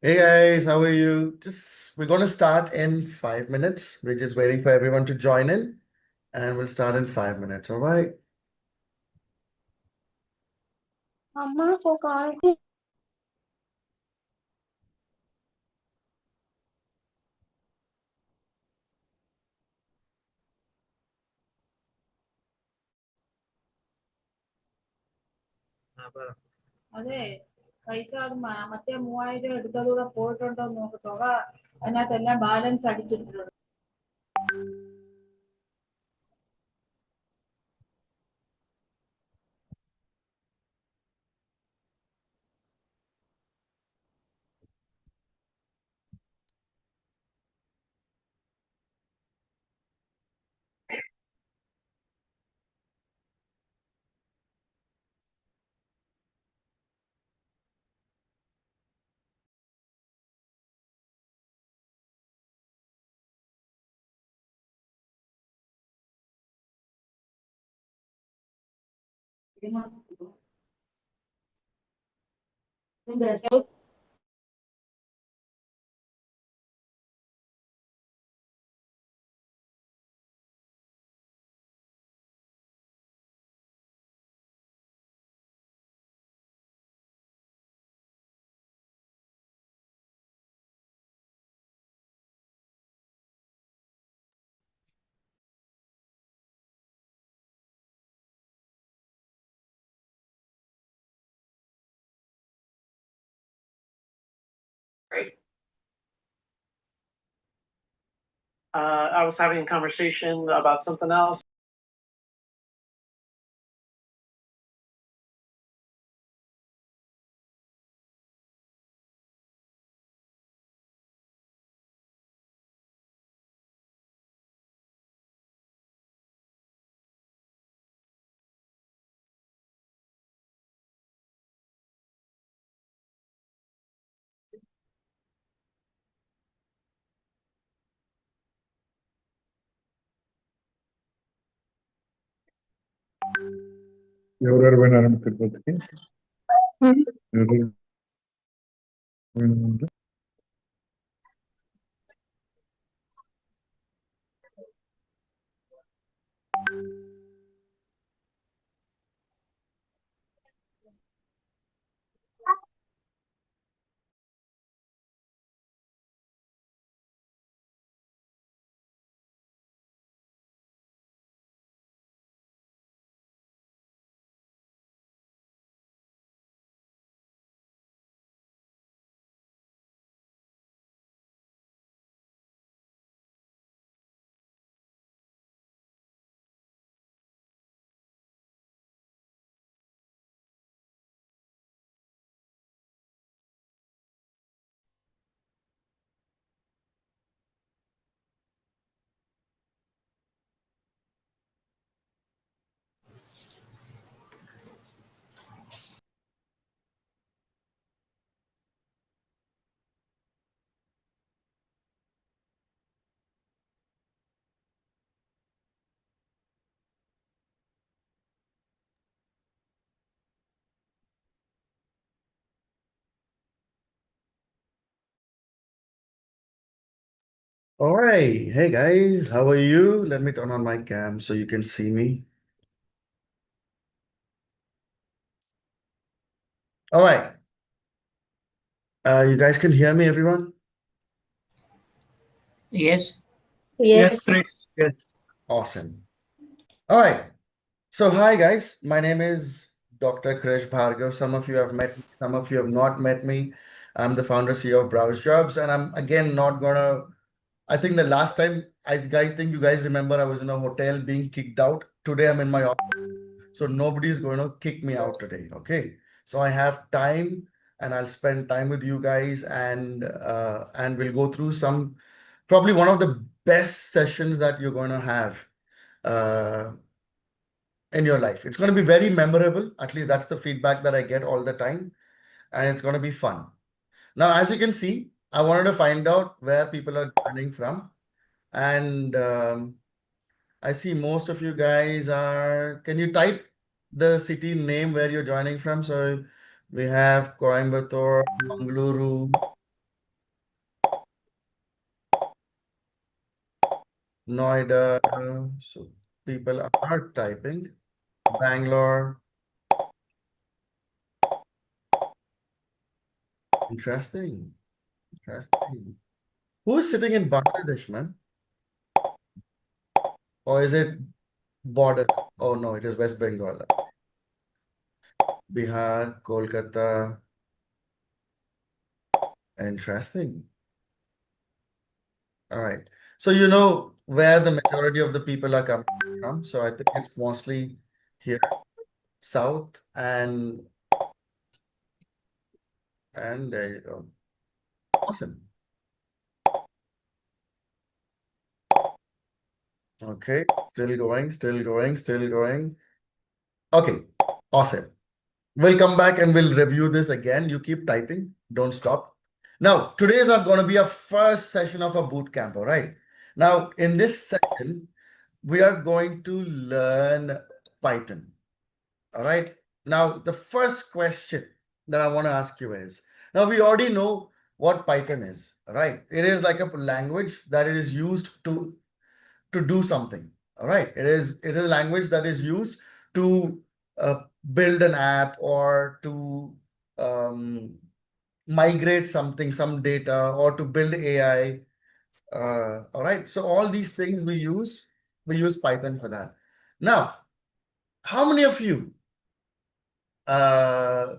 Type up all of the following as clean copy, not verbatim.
Hey guys, how are you? We're going to start in 5 minutes. We're just waiting for everyone to join in and we'll start in 5 minutes. All right. अम्मा को call की അതെ പൈസ അത് മറ്റേ 3000 എടുത്തതുകൂടെ പോയിട്ടുണ്ടോ എന്ന് നോക്ക് തുക അതിനകത്തെല്ലാം ബാലൻസ് അടിച്ചിട്ടുണ്ട്. Great. I was having a conversation about something else. ఎవరెవరు పోయినారు తిరుపతికి? Hmm. ఎవరెవరు పోయినారు? All right. Hey guys, how are you? Let me turn on my cam so you can see me. All right. You guys can hear me, everyone? Yes. Yes. Chris. Yes. Awesome. All right. So, hi guys. My name is Dr. Krish Bhargav. Some of you have met me, some of you have not met me. I'm the founder CEO of Browse Jobs, and I'm again not gonna. I think the last time I think you guys remember I was in a hotel being kicked out. Today I'm in my office. So nobody's going to kick me out today. Okay. So I have time and I'll spend time with you guys and we'll go through some probably one of the best sessions that you're going to have uh, in your life. It's going to be very memorable. At least that's the feedback that I get all the time. And it's going to be fun. Now, as you can see, I wanted to find out where people are joining from. And I see most of you guys are. Can you type the city name where you're joining from? So we have Coimbatore, Mangaluru, Noida. So people are typing. Bangalore. Interesting. Interesting. Who is sitting in Bangladesh, man? Or is it border? Oh no, it is West Bengal. Bihar, Kolkata. Interesting. All right. So you know where the majority of the people are coming from. So I think it's mostly here, south, and there you go. Awesome. Okay, still going, still going, still going. Okay, awesome. We'll come back and we'll review this again. You keep typing, don't stop. Now, today's are going to be a first session of a boot camp, all right? Now, in this session, we are going to learn Python. All right. Now, the first question that I want to ask you is, now we already know what Python is, right? It is like a language that it is used to do something. All right. It is a language that is used to build an app or to um, migrate something, some data, or to build AI. All right. So all these things we use Python for that. Now, how many of you uh,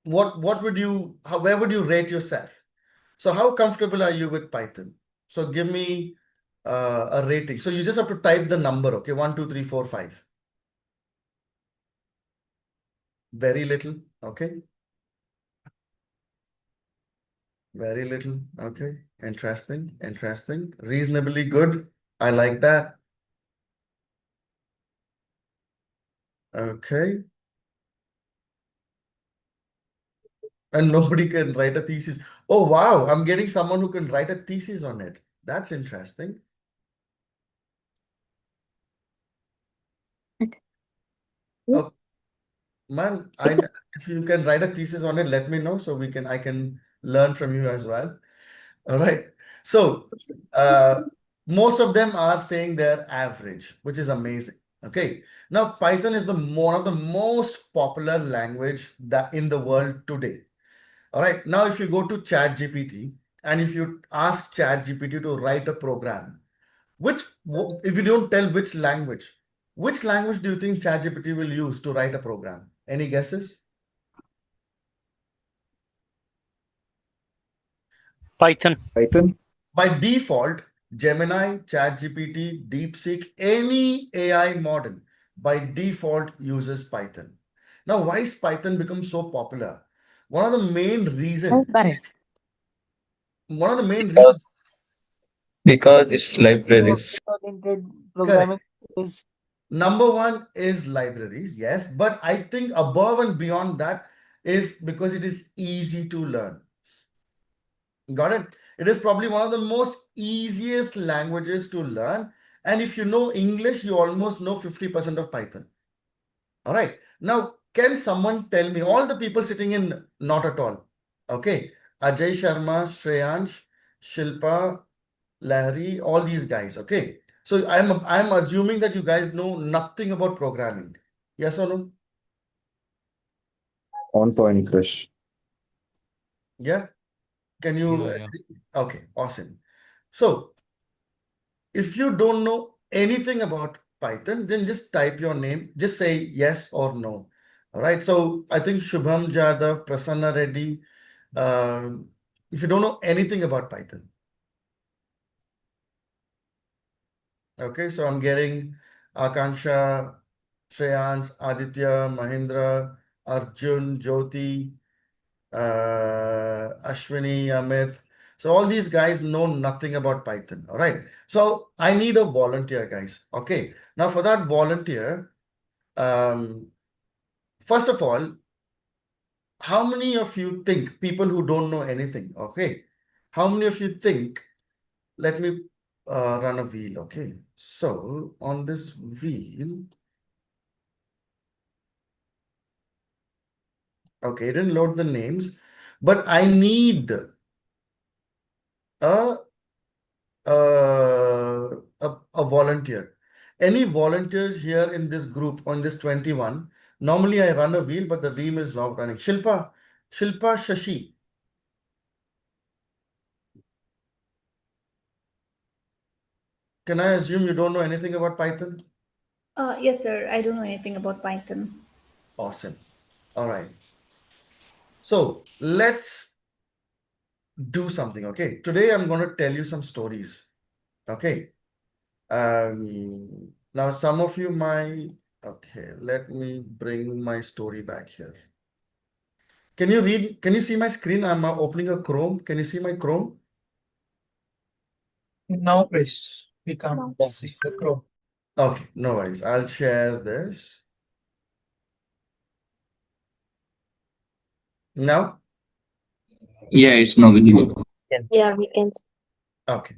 what would you where would you rate yourself? So how comfortable are you with Python? So give me a rating. So you just have to type the number, okay? 1, 2, 3, 4, 5. Very little, okay? Very little, okay? Interesting, interesting. Reasonably good. I like that. Okay. And nobody can write a thesis. Oh, wow. I'm getting someone who can write a thesis on it. That's interesting. Oh, man, if you can write a thesis on it, let me know so I can learn from you as well. All right. So most of them are saying they're average, which is amazing. Okay. Now Python is one of the most popular language that in the world today. All right. Now if you go to ChatGPT and if you ask ChatGPT to write a program, if you don't tell which language do you think ChatGPT will use to write a program? Any guesses? Python. Python. By default, Gemini, ChatGPT, DeepSeek, any AI model by default uses Python. Now, why is Python become so popular? One of the main reason, one of the main reasons, Because it's libraries. Oriented correct. programming is Number one is libraries, yes, but I think above and beyond that is because it is easy to learn. Got it? It is probably one of the most easiest languages to learn. And if you know English, you almost know 50% of Python. All right. Now, can someone tell me, all the people sitting in not at all? Okay. Ajay Sharma, Shreyansh, Shilpa, Lahari, all these guys. Okay. So I'm assuming that you guys know nothing about programming. Yes or no? On point, Krish. Yeah. Can you? Okay. Awesome. So if you don't know anything about Python, then just type your name, just say yes or no. All right. So I think Shubham Jadhav, Prasanna Reddy, if you don't know anything about Python. Okay. So I'm getting Akanksha, Shreyans, Aditya, Mahindra, Arjun, Jyoti, Ashwini, Amit. So all these guys know nothing about Python. All right. So I need a volunteer, guys. Okay. Now for that volunteer, first of all, how many of you think people who don't know anything? Okay. How many of you think? Let me run a wheel. Okay. So on this wheel, okay, it didn't load the names, but I need a a volunteer. Any volunteers here in this group on this 21? Normally I run a wheel, but the wheel is not running. Shilpa Shashi. Can I assume you don't know anything about Python? Yes, sir. I don't know anything about Python. Awesome. All right. So let's do something. Okay. Today I'm going to tell you some stories. Okay. Now some of you might, okay, let me bring my story back here. Can you read? Can you see my screen? I'm opening a Chrome. Can you see my Chrome? no, Krish. We can't see the Chrome. Okay, no worries. I'll share this. Now? Yeah, it's not visible. Yeah, we can. Okay.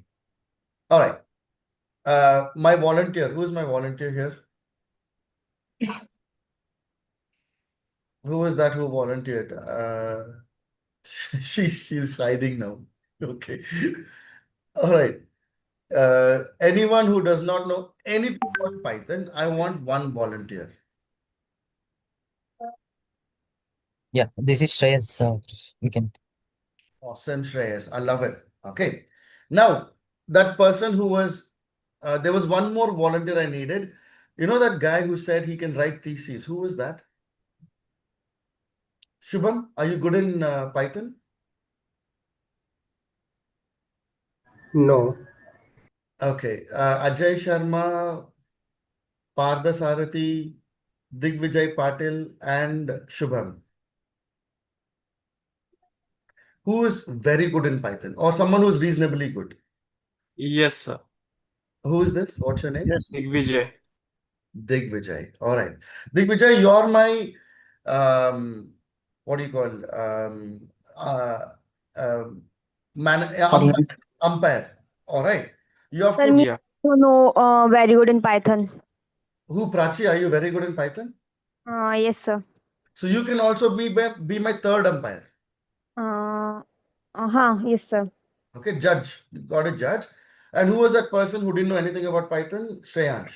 All right. My volunteer. Who's my volunteer here? Who was that who volunteered? She's hiding now. Okay. All right. Anyone who does not know anything about Python, I want one volunteer. Yeah, this is Shreyas. You can. Awesome, Shreyas. I love it. Okay. Now, that person who was, there was one more volunteer I needed. You know that guy who said he can write theses? Who was that? Shubham, are you good in Python? No. Okay. Ajay Sharma, Partha Sarathi, Digvijay Patil, and Shubham. Who is very good in Python or someone who's reasonably good? Yes, sir. Who is this? What's your name? Digvijay. Digvijay. All right. Digvijay, you're my what do you call uh, umpire. All right. You have Sir, to me Yeah. no very good in Python. who Prachi, are you very good in Python? Yes, sir. So you can also be my third umpire. Yes, sir. Okay, judge. You got a judge. And who was that person who didn't know anything about Python? Shreyansh.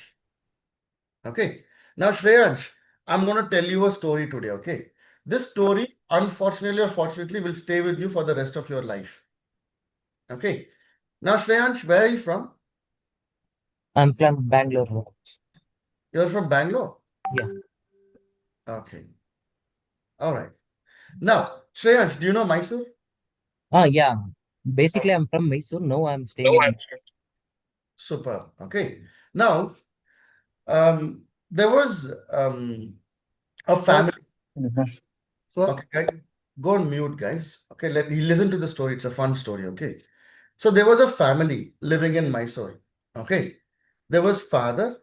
Okay. Now, Shreyansh, I'm going to tell you a story today. Okay. This story, unfortunately or fortunately, will stay with you for the rest of your life. Okay. Now, Shreyansh, where are you from? I'm from Bangalore. You're from Bangalore? Yeah. Okay. All right. Now, Shreyansh, do you know Mysore? Yeah. Basically, I'm from Mysore. Now I'm staying in. Super. Okay. Now, there was a family. Okay, guys, go on mute, guys. Okay, let me listen to the story. It's a fun story. Okay. So there was a family living in Mysore. Okay. There was father,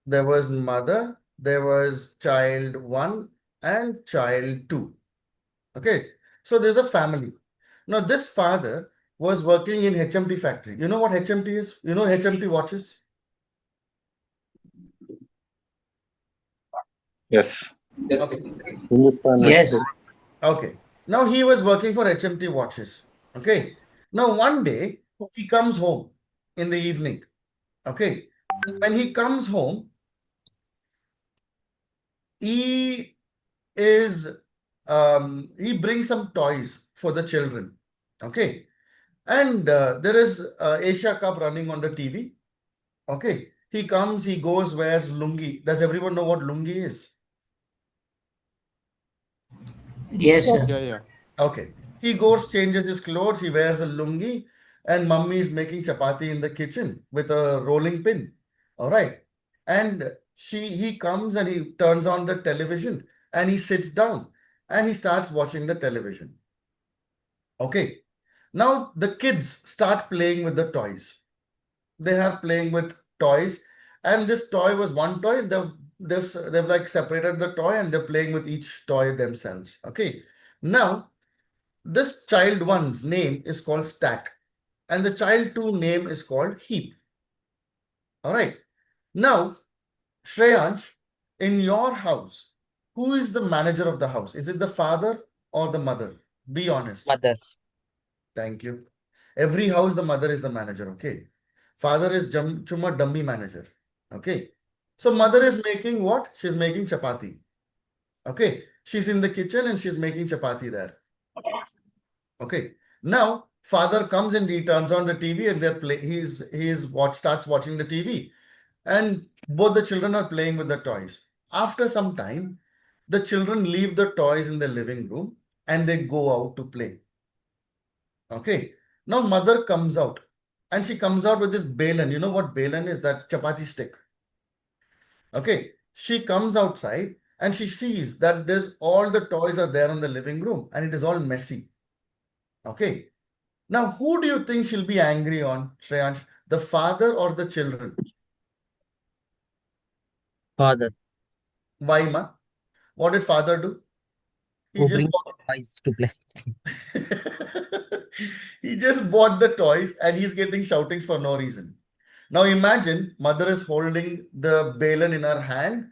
there was mother, there was child one and child two. Okay. So there's a family. Now this father was working in HMT factory. You know what HMT is? You know HMT watches? Yes. Okay. Yes. Okay. Now he was working for HMT watches. Okay. Now one day he comes home in the evening. Okay. When he comes home, he is he brings some toys for the children. Okay. And there is Asia Cup running on the TV. Okay. He comes, he goes, wears lungi. Does everyone know what lungi is? Yes, sir. Yeah. Okay. He goes, changes his clothes, he wears a lungi, and mummy is making chapati in the kitchen with a rolling pin. All right. And he comes and he turns on the television and he sits down and he starts watching the television. Okay. Now the kids start playing with the toys. They are playing with toys, and this toy was one toy. They've like separated the toy and they're playing with each toy themselves. Okay. Now this child one's name is called stack, and the child two name is called heap. All right. Now, Shreyansh, in your house, who is the manager of the house? Is it the father or the mother? Be honest. Mother. Thank you. Every house, the mother is the manager. Okay. Father is chumma dummy manager. Okay. So mother is making what? She's making chapati. Okay. She's in the kitchen and she's making chapati there. Okay. Now father comes and he turns on the TV and starts watching the TV, and both the children are playing with the toys. After some time, the children leave the toys in the living room and they go out to play. Okay. Now mother comes out and she comes out with this balan. You know what balan is? That chapati stick. Okay. She comes outside and she sees that there's all the toys are there in the living room and it is all messy. Okay. Now, who do you think she'll be angry on, Shreyansh? The father or the children? Father. Why, ma? What did father do? He Who just brings toys to play. he just bought the toys and he's getting shoutings for no reason. Now imagine mother is holding the balan in her hand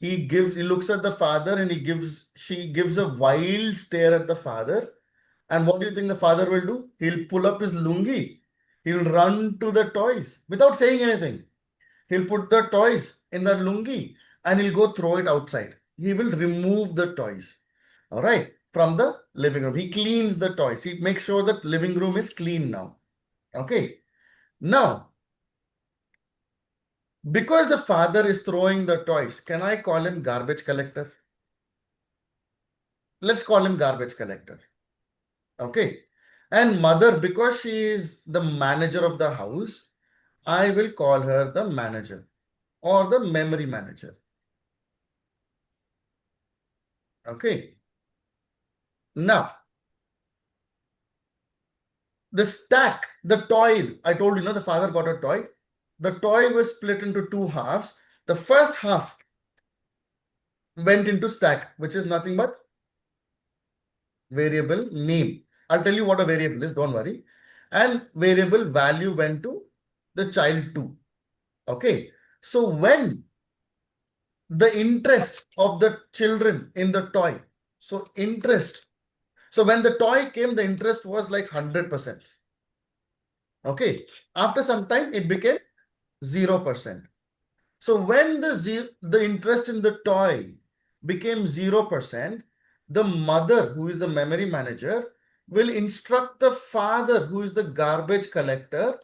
he looks at the father and she gives a wild stare at the father. And what do you think the father will do? He'll pull up his lungi. He'll run to the toys without saying anything. He'll put the toys in the lungi and he'll go throw it outside. He will remove the toys, all right, from the living room. He cleans the toys. He makes sure that living room is clean now. Okay. Now, because the father is throwing the toys, can I call him garbage collector? Let's call him garbage collector. Okay. And mother, because she is the manager of the house, I will call her the manager or the memory manager. Okay. Now, the stack, the toy, I told you, the father got a toy. The toy was split into two halves. The first half went into stack, which is nothing but variable name. I'll tell you what a variable is, don't worry. And variable value went to the child 2. Okay. So when the interest of the children in the toy, so interest. So when the toy came, the interest was like 100%. Okay. After some time, it became 0%. So when the interest in the toy became 0%, the mother, who is the memory manager, will instruct the father, who is the garbage collector,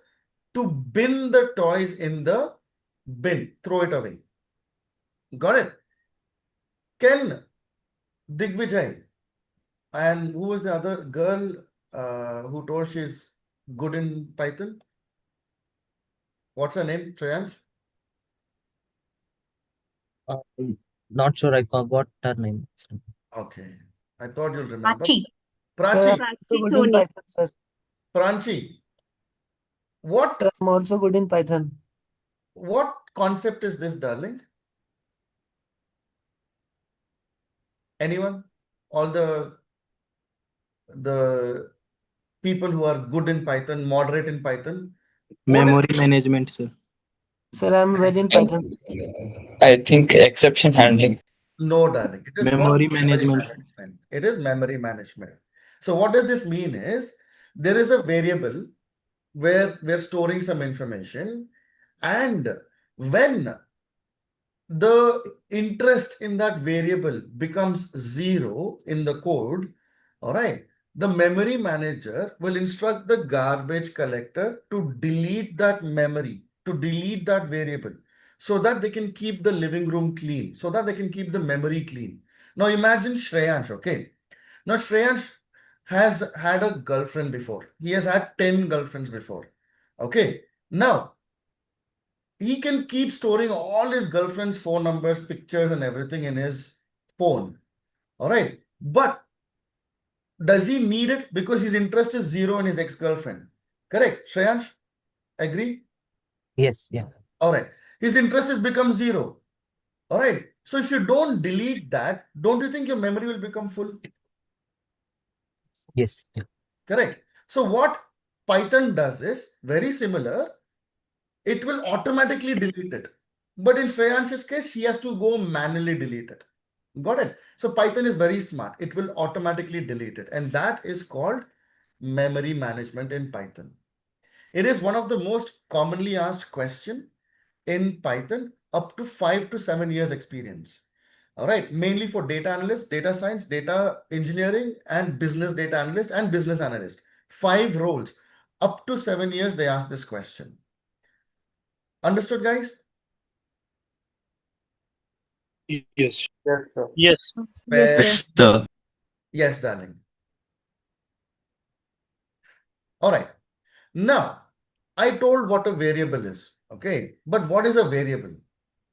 to bin the toys in the bin, throw it away. Got it? Can Digvijay, and who was the other girl who told she's good in Python? What's her name, Treyansh? Not sure. I forgot her name. Okay. I thought you'll remember. Prachi. Prachi. Sir, I'm also good in Python, sir. Pranchi. What Sir, I'm also good in Python. What concept is this, darling? Anyone? All the people who are good in Python, moderate in Python. Memory management, sir. Sir, I'm well in Python. I think exception handling. No, darling. It is Memory what? management. It is memory management. So what does this mean is there is a variable where we're storing some information, and when the interest in that variable becomes 0 in the code, all right, the memory manager will instruct the garbage collector to delete that memory, to delete that variable, so that they can keep the living room clean, so that they can keep the memory clean. Now imagine Shreyansh, okay? Now Shreyansh has had a girlfriend before. He has had 10 girlfriends before. Okay. Now, he can keep storing all his girlfriend's phone numbers, pictures, and everything in his phone. All right. But does he need it? Because his interest is 0 in his ex-girlfriend. Correct, Shreyansh? Agree? Yes, yeah. All right. His interest has become 0. All right. So if you don't delete that, don't you think your memory will become full? Yes, yeah. Correct. So what Python does is very similar. It will automatically delete it. But in Shreyansh's case, he has to go manually delete it. Got it? So Python is very smart. It will automatically delete it. And that is called memory management in Python. It is one of the most commonly asked question in Python, up to 5 to 7 years experience. All right. Mainly for data analyst, data science, data engineering, and business data analyst and business analyst. 5 roles. Up to 7 years, they ask this question. Understood, guys? Yes. Yes, sir. Yes. Yes, sir. Yes, sir. Yes, darling. All right. Now, I told what a variable is. Okay. But what is a variable?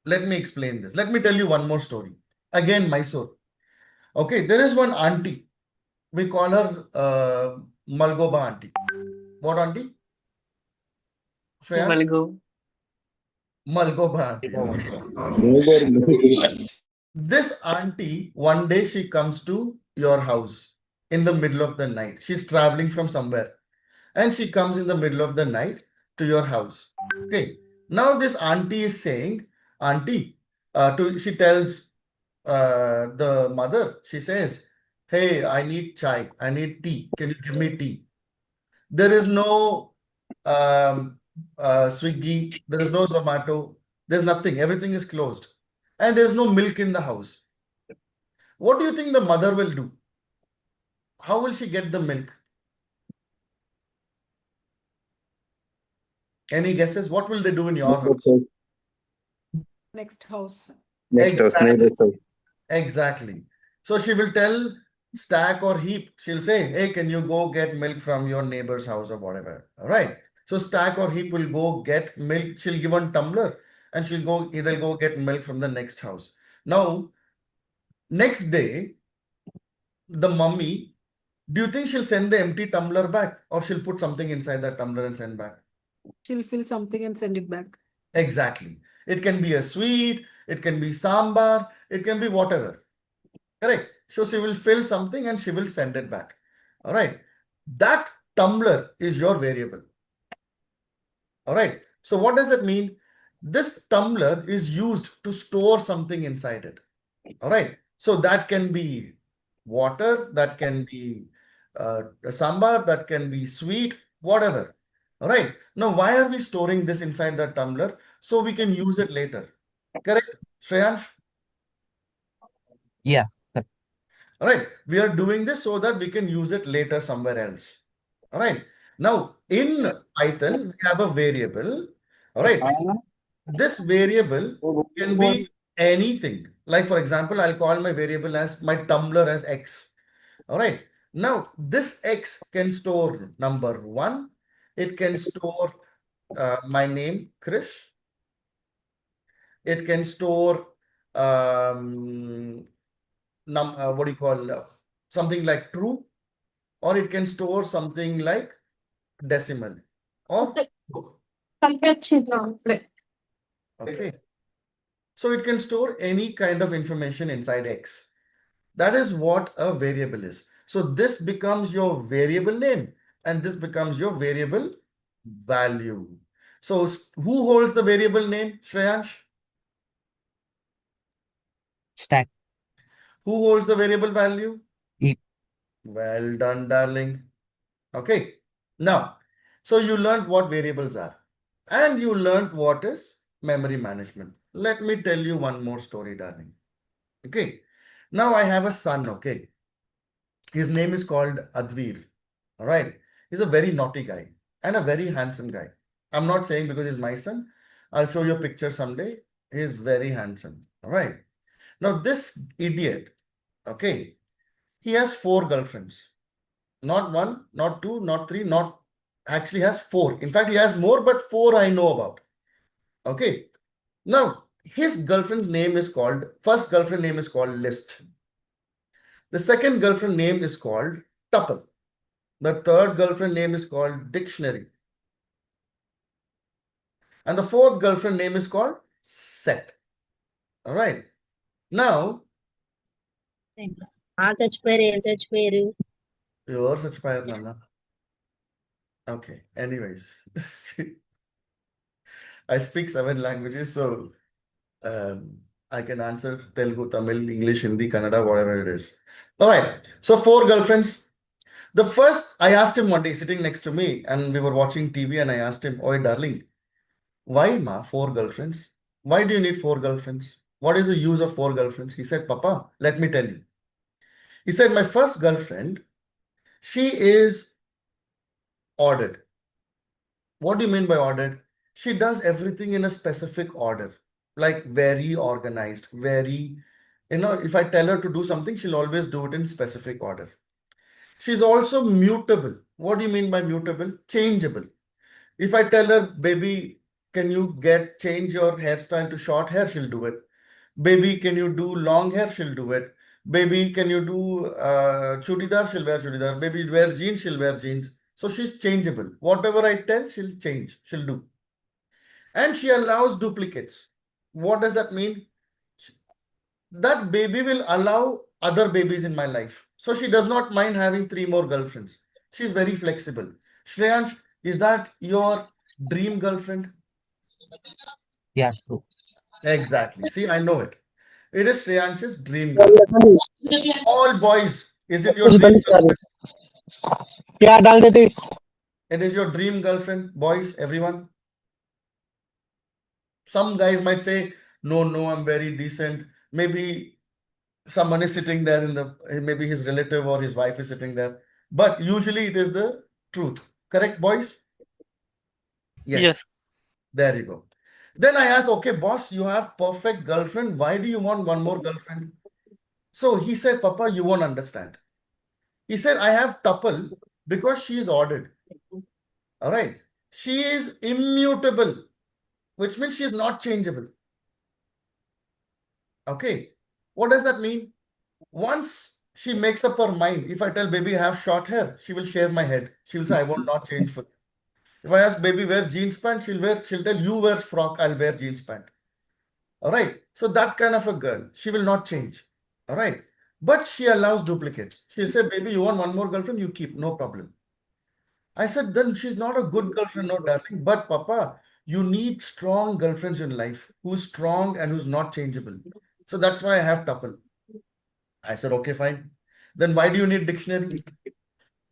Let me explain this. Let me tell you one more story. Again, Mysore. Okay. There is one auntie. We call her Malgoba auntie. What auntie? Shreyansh? Malgo. Malgoba auntie. This auntie, one day she comes to your house in the middle of the night. She's traveling from somewhere and she comes in the middle of the night to your house. Okay. Now this auntie is saying, auntie, she tells the mother, she says, hey, I need chai, I need tea. Can you give me tea? There is no Swiggy, there is no Zomato, there's nothing, everything is closed. And there's no milk in the house. What do you think the mother will do? How will she get the milk? Any guesses? What will they do in your house? Next house. Exactly. Exactly. So she will tell stack or heap. She'll say, hey, can you go get milk from your neighbor's house or whatever? All right. So stack or heap will go get milk. She'll give one tumbler and she'll go either go get milk from the next house. Now, next day, the mummy, do you think she'll send the empty tumbler back or she'll put something inside that tumbler and send back? She'll fill something and send it back. Exactly. It can be a sweet, it can be sambar, it can be whatever. Correct. So she will fill something and she will send it back. All right. That tumbler is your variable. All right. So what does it mean? This tumbler is used to store something inside it. All right. So that can be water, that can be sambar, that can be sweet, whatever. All right. Now, why are we storing this inside the tumbler? So we can use it later. Correct, Shreyansh? Yeah. All right. We are doing this so that we can use it later somewhere else. All right. Now, in Python, we have a variable. All right. This variable can be anything. Like, for example, I'll call my variable as my tumbler as X. All right. Now, this X can store number 1. It can store my name, Krish. It can store what do you call something like true, or it can store something like decimal or okay. So it can store any kind of information inside X. That is what a variable is. So this becomes your variable name and this becomes your variable value. So who holds the variable name, Shreyansh? Stack. Who holds the variable value? Heap. Well done, darling. Okay. Now, so you learned what variables are and you learned what is memory management. Let me tell you one more story, darling. Okay. Now I have a son. Okay. His name is called Advir. All right. He's a very naughty guy and a very handsome guy. I'm not saying because he's my son. I'll show you a picture someday. He's very handsome. All right. Now this idiot, okay, he has 4 girlfriends. Not 1, not 2, not 3, not actually has 4. In fact, he has more, but 4 I know about. Okay. Now, his girlfriend's name is called, first girlfriend name is called List. The second girlfriend name is called Tuple. The third girlfriend name is called Dictionary. And the fourth girlfriend name is called Set. All right. Now, you're such fire, Nana. Okay. Anyways, I speak 7 languages, so I can answer Telugu, Tamil, English, Hindi, Kannada, whatever it is. All right. So 4 girlfriends. The first, I asked him one day sitting next to me and we were watching TV and I asked him, oi, darling, why, ma, 4 girlfriends? Why do you need 4 girlfriends? What is the use of 4 girlfriends? He said, Papa, let me tell you. He said, my first girlfriend, she is ordered. What do you mean by ordered? She does everything in a specific order, like very organized, very, if I tell her to do something, she'll always do it in specific order. She's also mutable. What do you mean by mutable? Changeable. If I tell her, baby, can you change your hairstyle to short hair? She'll do it. Baby, can you do long hair? She'll do it. Baby, can you do chudidar? She'll wear chudidar. Baby, wear jeans? She'll wear jeans. So she's changeable. Whatever I tell, she'll change. She'll do. And she allows duplicates. What does that mean? That baby will allow other babies in my life. So she does not mind having 3 more girlfriends. She's very flexible. Shreyansh, is that your dream girlfriend? Yeah, true. Exactly. See, I know it. It is Shreyansh's dream girlfriend. All boys, is it your dream girlfriend? क्या डाल देते It is your dream girlfriend, boys, everyone. Some guys might say, no, I'm very decent. Maybe someone is sitting there maybe his relative or his wife is sitting there. But usually it is the truth. Correct, boys? Yes. There you go. Then I asked, okay, boss, you have perfect girlfriend. Why do you want one more girlfriend? So he said, Papa, you won't understand. He said, I have tuple because she is ordered. All right. She is immutable, which means she is not changeable. Okay. What does that mean? Once she makes up her mind, if I tell baby I have short hair, she will shave my head. She will say, I will not change for you. If I ask baby wear jeans pant, she'll tell you wear frock, I'll wear jeans pant. All right. So that kind of a girl, she will not change. All right. But she allows duplicates. She'll say, baby, you want one more girlfriend? You keep, no problem. I said, then she's not a good girlfriend, no darling. But Papa, you need strong girlfriends in life who's strong and who's not changeable. So that's why I have tuple. I said, okay, fine. Then why do you need dictionary?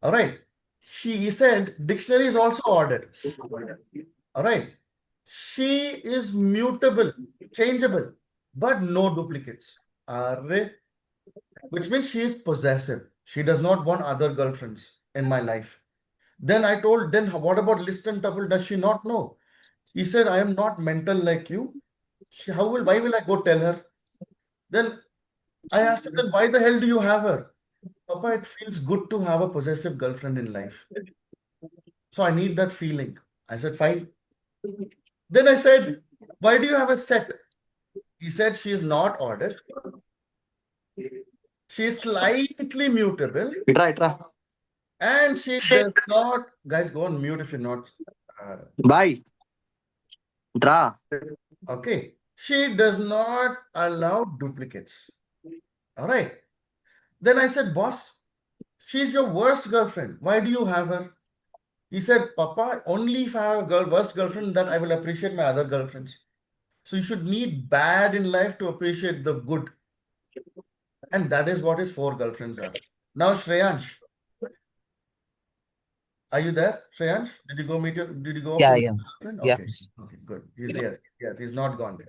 All right. He said, dictionary is also ordered. All right. She is mutable, changeable, but no duplicates. Which means she is possessive. She does not want other girlfriends in my life. Then I told, then what about list and tuple? Does she not know? He said, I am not mental like you. Why will I go tell her? Then I asked him, then why the hell do you have her? Papa, it feels good to have a possessive girlfriend in life. So I need that feeling. I said, fine. Then I said, why do you have a set? He said, she is not ordered. She is slightly mutable. And she does not, guys, go on mute if you're not. Bye. Dra. Okay. She does not allow duplicates. All right. Then I said, boss, she's your worst girlfriend. Why do you have her? He said, Papa, only if I have a worst girlfriend, that I will appreciate my other girlfriends. So you should need bad in life to appreciate the good. And that is what his 4 girlfriends are. Now, Shreyansh, are you there? Shreyansh, did you go Yeah, up to yeah. girlfriend? Yeah. Okay, good. He's here. Yeah, he's not gone.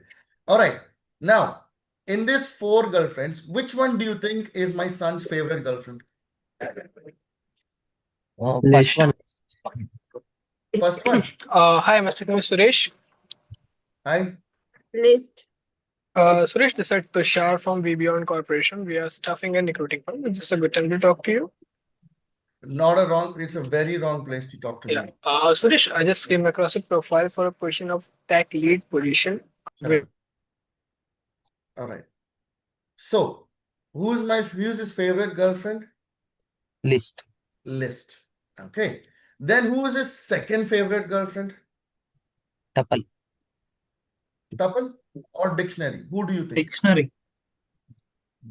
All right. Now, in these 4 girlfriends, which one do you think is my son's favorite girlfriend? First one. First one. Hi, I'm speaking with Suresh. Hi. List. Suresh, this is Tushar from VBeyond Corporation. We are staffing and recruiting firm. Is this a good time to talk to you? It's a very wrong place to talk to Yeah. me. Suresh, I just came across a profile for a position of tech lead position. Sure. All right. So, who's his favorite girlfriend? List. List. Okay. Then who is his second favorite girlfriend? Tuple. Tuple or dictionary? Who do you think? Dictionary.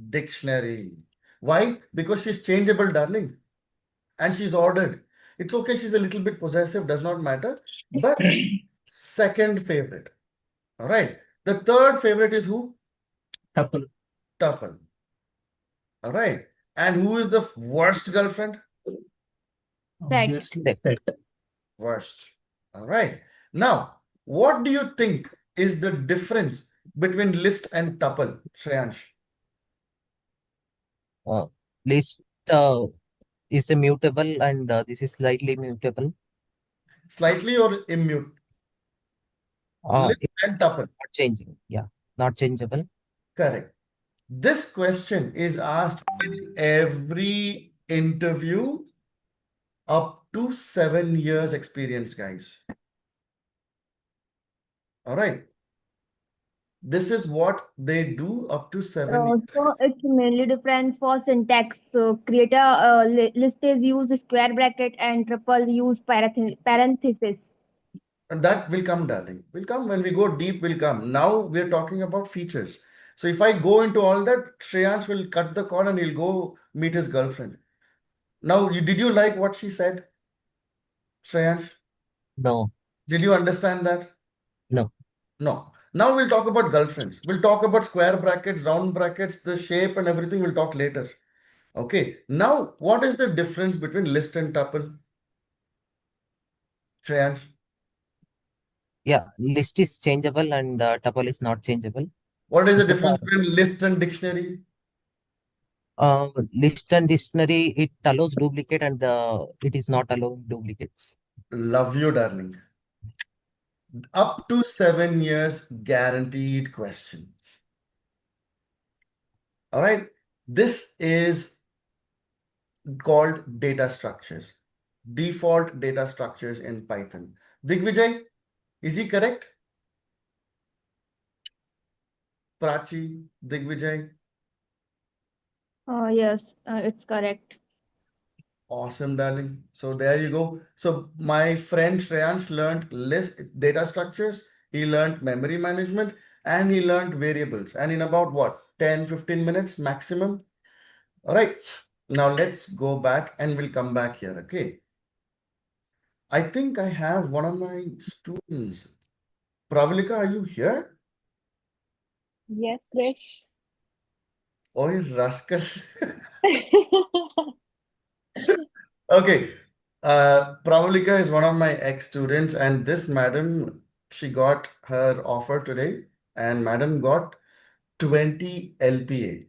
Dictionary. Why? Because she's changeable, darling. And she's ordered. It's okay, she's a little bit possessive, does not matter. But second favorite. All right. The third favorite is who? Tuple. Tuple. All right. And who is the worst girlfriend? Obviously. Set. Worst. All right. Now, what do you think is the difference between list and tuple, Shreyansh? List is a mutable and this is slightly mutable. Slightly or immute? List and tuple. Not changing. Yeah. Not changeable. Correct. This question is asked in every interview up to 7 years experience, guys. All right. This is what they do up to 7 years. So it's mainly difference for syntax. So create a list is use square bracket and triple use parenthesis. And that will come, darling. Will come when we go deep, will come. Now we're talking about features. So if I go into all that, Shreyansh will cut the call and he'll go meet his girlfriend. Now, did you like what she said, Shreyansh? No. Did you understand that? No. No. Now we'll talk about girlfriends. We'll talk about square brackets, round brackets, the shape and everything we'll talk later. Okay. Now, what is the difference between list and tuple? Shreyansh? Yeah, list is changeable and tuple is not changeable. What is the Both difference are- between list and dictionary? List and dictionary, it allows duplicate and it is not allowing duplicates. Love you, darling. Up to 7 years guaranteed question. All right. This is called data structures. Default data structures in Python. Digvijay, is he correct? Prachi, Digvijay. Yes, it's correct. Awesome, darling. So there you go. So my friend Shreyansh learned list data structures. He learned memory management and he learned variables. And in about what? 10, 15 minutes maximum. All right. Now let's go back and we'll come back here. Okay. I think I have one of my students. Pravalika, are you here? Yes, Krish. Oi, rascal. Okay. Pravalika is one of my ex-students, and this madam, she got her offer today, and madam got 20 LPA.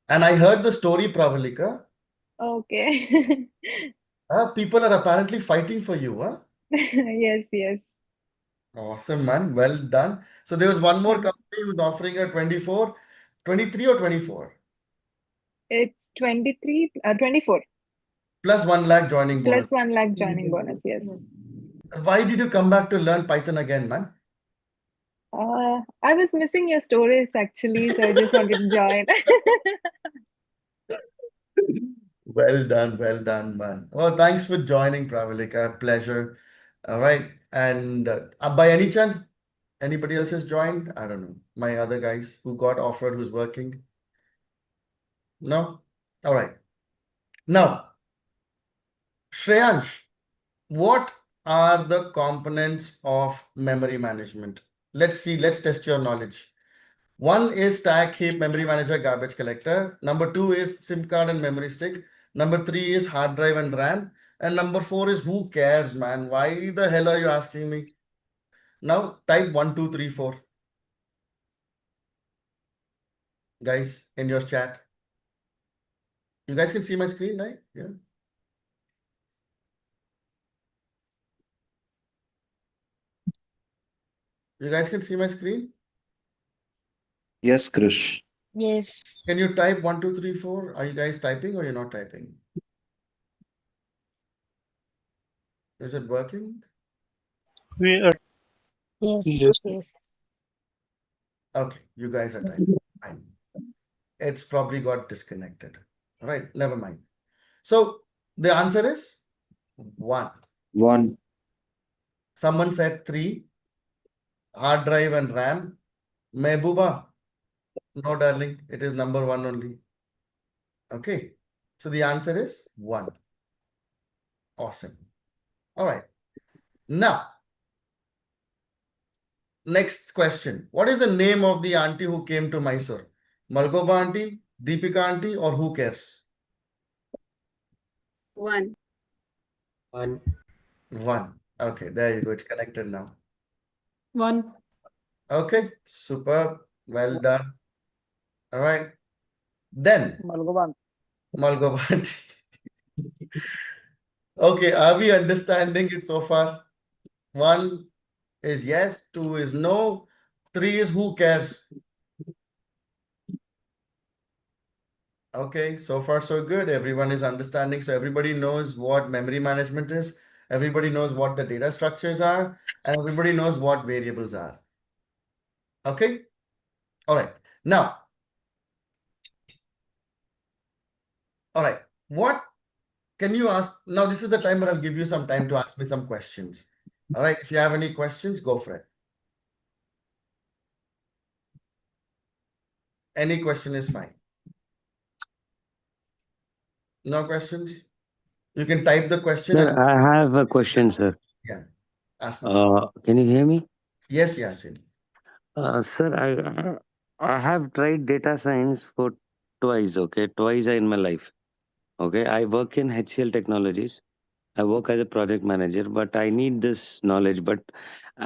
And I heard the story, Pravalika. Okay. People are apparently fighting for you, huh? Yes, yes. Awesome, man. Well done. So there was one more company who's offering her 24, 23 or 24, It's 23, 24 plus 1 lakh joining bonus. plus 1 lakh joining bonus. Yes. Why did you come back to learn Python again, man? I was missing your stories actually, so I just wanted to join. Well done, man. Well, thanks for joining, Pravalika. Pleasure. All right. And by any chance, anybody else has joined? I don't know. My other guys who got offered, who's working? No? All right. Now, Shreyansh, what are the components of memory management? Let's see. Let's test your knowledge. One is stack, heap, memory manager, garbage collector. Number 2 is SIM card and memory stick. Number 3 is hard drive and RAM. And number 4 is who cares, man? Why the hell are you asking me? Now type 1, 2, 3, 4. Guys, in your chat. You guys can see my screen, right? Yeah. You guys can see my screen? Yes, Krish. Yes. Can you type 1, 2, 3, 4? Are you guys typing or you're not typing? Is it working? We are Yes. Yes. Okay, you guys are typing. Fine. It's probably got disconnected. All right, never mind. So the answer is 1. 1. Someone said 3. Hard drive and RAM. Mehbooba. No, darling. It is number 1 only. Okay. So the answer is 1. Awesome. All right. Now, next question. What is the name of the auntie who came to Mysore? Malgoba auntie, Deepika auntie, or who cares? 1. 1. 1. Okay, there you go. It's connected now. 1. Okay, superb. Well done. All right. Then, Malgoba auntie. Okay, are we understanding it so far? 1 is yes, 2 is no, 3 is who cares. Okay, so far so good. Everyone is understanding. So everybody knows what memory management is. Everybody knows what the data structures are. And everybody knows what variables are. Okay. All right. Now, all right. What can you ask? Now, this is the time where I'll give you some time to ask me some questions. All right. If you have any questions, go for it. Any question is fine. No questions? You can type the question. Sir, And I have a question, sir. yeah, ask me. Can you hear me? Yes, Yasin. Sir, I have tried data science for twice. Okay, twice in my life. Okay, I work in HCL Technologies. I work as a project manager, but I need this knowledge. But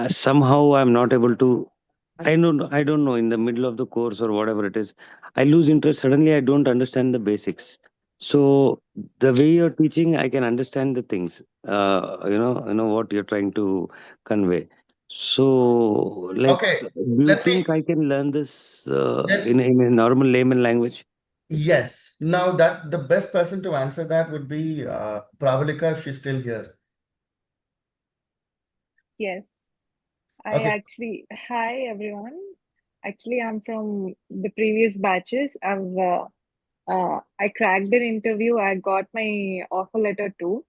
somehow I'm not able to. I don't know. In the middle of the course or whatever it is, I lose interest. Suddenly, I don't understand the basics. So the way you're teaching, I can understand the things. You know what you're trying to convey. So, like, Okay, do you let me think I can learn this let in a normal layman language? yes. Now that the best person to answer that would be Pravalika if she's still here. Yes. Okay. Hi everyone. Actually, I'm from the previous batches. I cracked an interview. I got my offer letter too.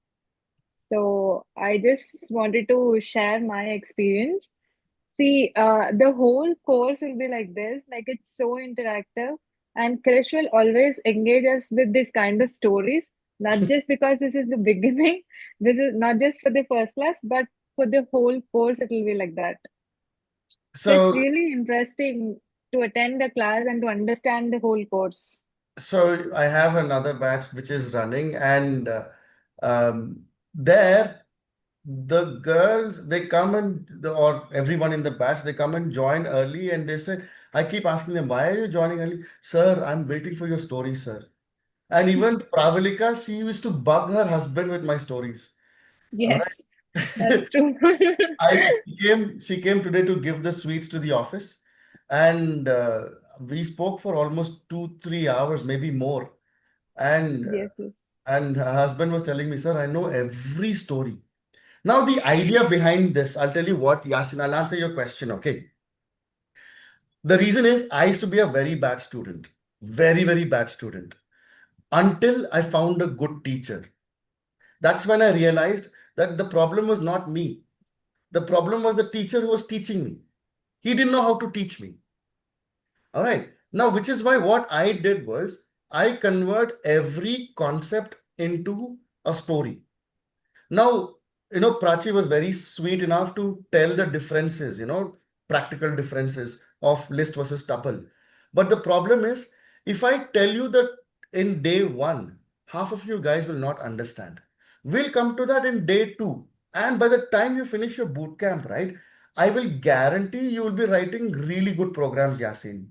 So I just wanted to share my experience. See, the whole course will be like this, like it's so interactive, and Krish will always engage us with this kind of stories, not just because this is the beginning, this is not just for the first class, but for the whole course, it will be like that. So it's So really interesting to attend the class and to understand the whole course. so I have another batch which is running, and there the girls they come and or everyone in the batch they come and join early, and they say, I keep asking them, why are you joining early? Sir, I'm waiting for your story, sir. And even Pravalika, she used to bug her husband with my stories. All Yes, right. that's true. She came today to give the sweets to the office, and we spoke for almost 2 3 hours, maybe more. And Yes, yes. and her husband was telling me, sir, I know every story. Now the idea behind this, I'll tell you what, Yasin, I'll answer your question. Okay. The reason is I used to be a very bad student, very, very bad student, until I found a good teacher. That's when I realized that the problem was not me. The problem was the teacher who was teaching me. He didn't know how to teach me. All right. Now, which is why what I did was I convert every concept into a story. Now, Prachi was very sweet enough to tell the differences, practical differences of list versus tuple. But the problem is, if I tell you that in day one, half of you guys will not understand. We'll come to that in day two. And by the time you finish your boot camp, right, I will guarantee you will be writing really good programs, Yasin.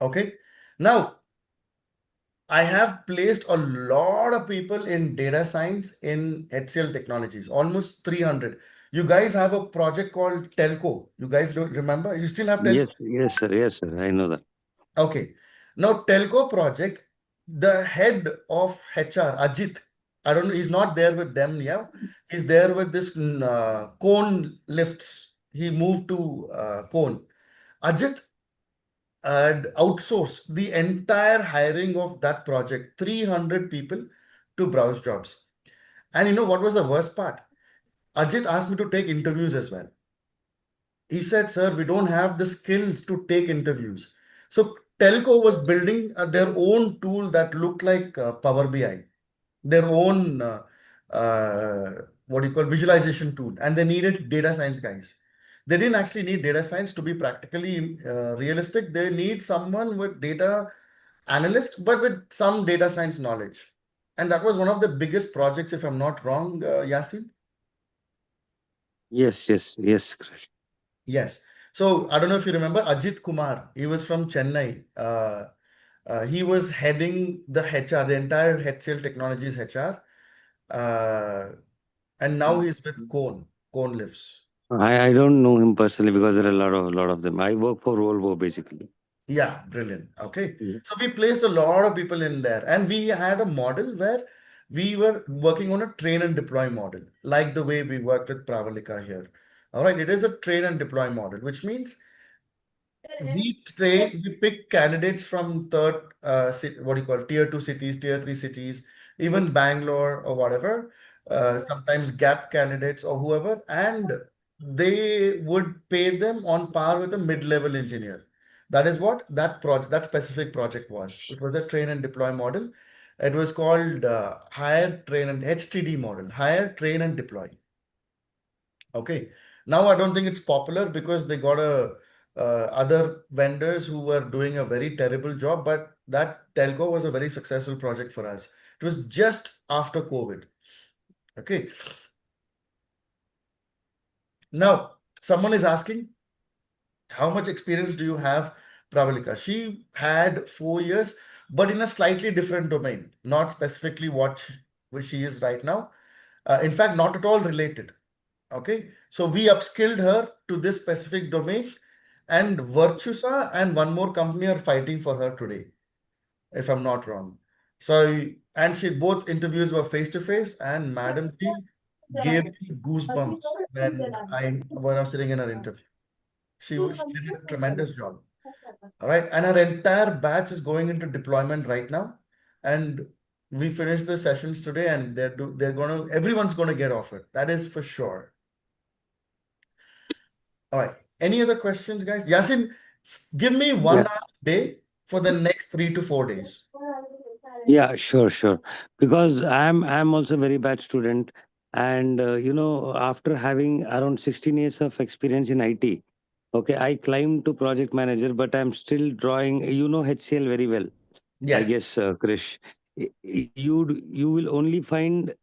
Okay. Now, I have placed a lot of people in data science in HCL Technologies, almost 300. You guys have a project called Telco. You guys don't remember? You still have Telco? Yes, sir. Yes, sir. I know that. Okay. Now, Telco project, the head of HR, Ajit, I don't know, he's not there with them now. He's there with this Cone lifts. He moved to Cone. Ajit had outsourced the entire hiring of that project, 300 people, to Browse Jobs. And you know what was the worst part? Ajit asked me to take interviews as well. He said, sir, we don't have the skills to take interviews. So Telco was building their own tool that looked like Power BI, their own what do you call visualization tool, and they needed data science guys. They didn't actually need data science to be practically realistic. They need someone with data analyst, but with some data science knowledge. And that was one of the biggest projects, if I'm not wrong, Yasin. Yes, Krish. Yes. So I don't know if you remember Ajit Kumar. He was from Chennai. He was heading the HR, the entire HCL Technologies HR. Uh, and now he's with Cone Lives. I don't know him personally because there are a lot of them. I work for Volvo basically. Yeah, brilliant. Okay. Yeah. So we placed a lot of people in there, and we had a model where we were working on a train and deploy model, like the way we worked with Pravalika here. All right. It is a train and deploy model, which means we pick candidates from third, what do you call, tier two cities, tier three cities, even Bangalore or whatever, sometimes gap candidates or whoever, and they would pay them on par with a mid-level engineer. That is what that specific project was. It was a train and deploy model. It was called hire, train, and HTD model, hire, train, and deploy. Okay. Now I don't think it's popular because they got a other vendors who were doing a very terrible job, but that telco was a very successful project for us. It was just after COVID. Okay. Now, someone is asking, how much experience do you have, Pravalika? She had 4 years, but in a slightly different domain, not specifically where she is right now. In fact, not at all related. Okay. So we upskilled her to this specific domain, and Virtusa and one more company are fighting for her today, if I'm not wrong. So, and she both interviews were face to face, and Madam G gave me goosebumps when I was sitting in her interview. She did a tremendous job. All right. And our entire batch is going into deployment right now. And we finished the sessions today, and everyone's gonna get offered. That is for sure. All right. Any other questions, guys? Yasin, give me 1 hour a day for the next 3 to 4 days. Yeah, sure. Because I'm also very bad student, and after having around 16 years of experience in IT, okay, I climbed to project manager, but I'm still drawing. You know HCL very well, I Yes, guess, Krish. You will only find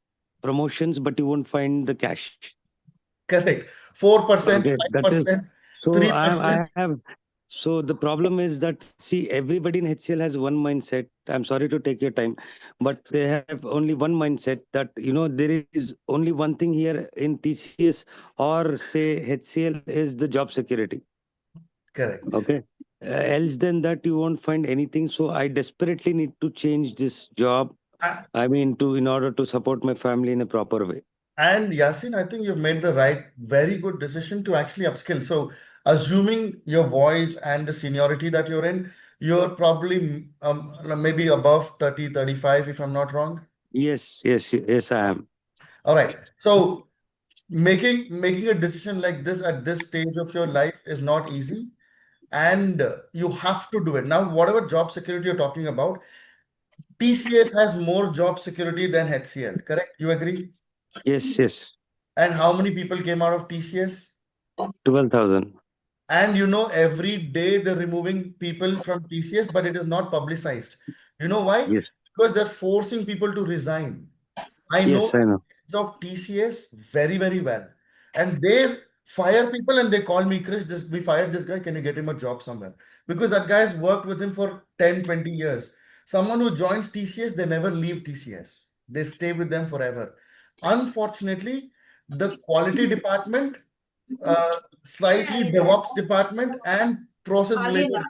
promotions, but you won't find the cash. correct. 4%, Okay, that is 5%, so. I 3%. have. So the problem is that, see, everybody in HCL has one mindset. I'm sorry to take your time, but they have only one mindset that there is only one thing here in TCS or say HCL is the job security. Correct. Okay. Else than that, you won't find anything. So I desperately need to change this job. Uh, I mean, in order to support my family in a proper way. And Yasin, I think you've made the very good decision to actually upskill. So, assuming your voice and the seniority that you're in, you're probably maybe above 30, 35, if I'm not wrong. Yes, I am. All right. So, making a decision like this at this stage of your life is not easy, and you have to do it. Now, whatever job security you're talking about, TCS has more job security than HCL, correct? You agree? Yes. And how many people came out of TCS? 12,000. And every day they're removing people from TCS, but it is not publicized. You know why? Yes. Because they're forcing people to resign. I know Yes, I know. of TCS very, very well. And they fire people and they call me, Chris, we fired this guy. Can you get him a job somewhere? Because that guy's worked with him for 10, 20 years. Someone who joins TCS, they never leave TCS. They stay with them forever. Unfortunately, the quality department, slightly DevOps department, and process related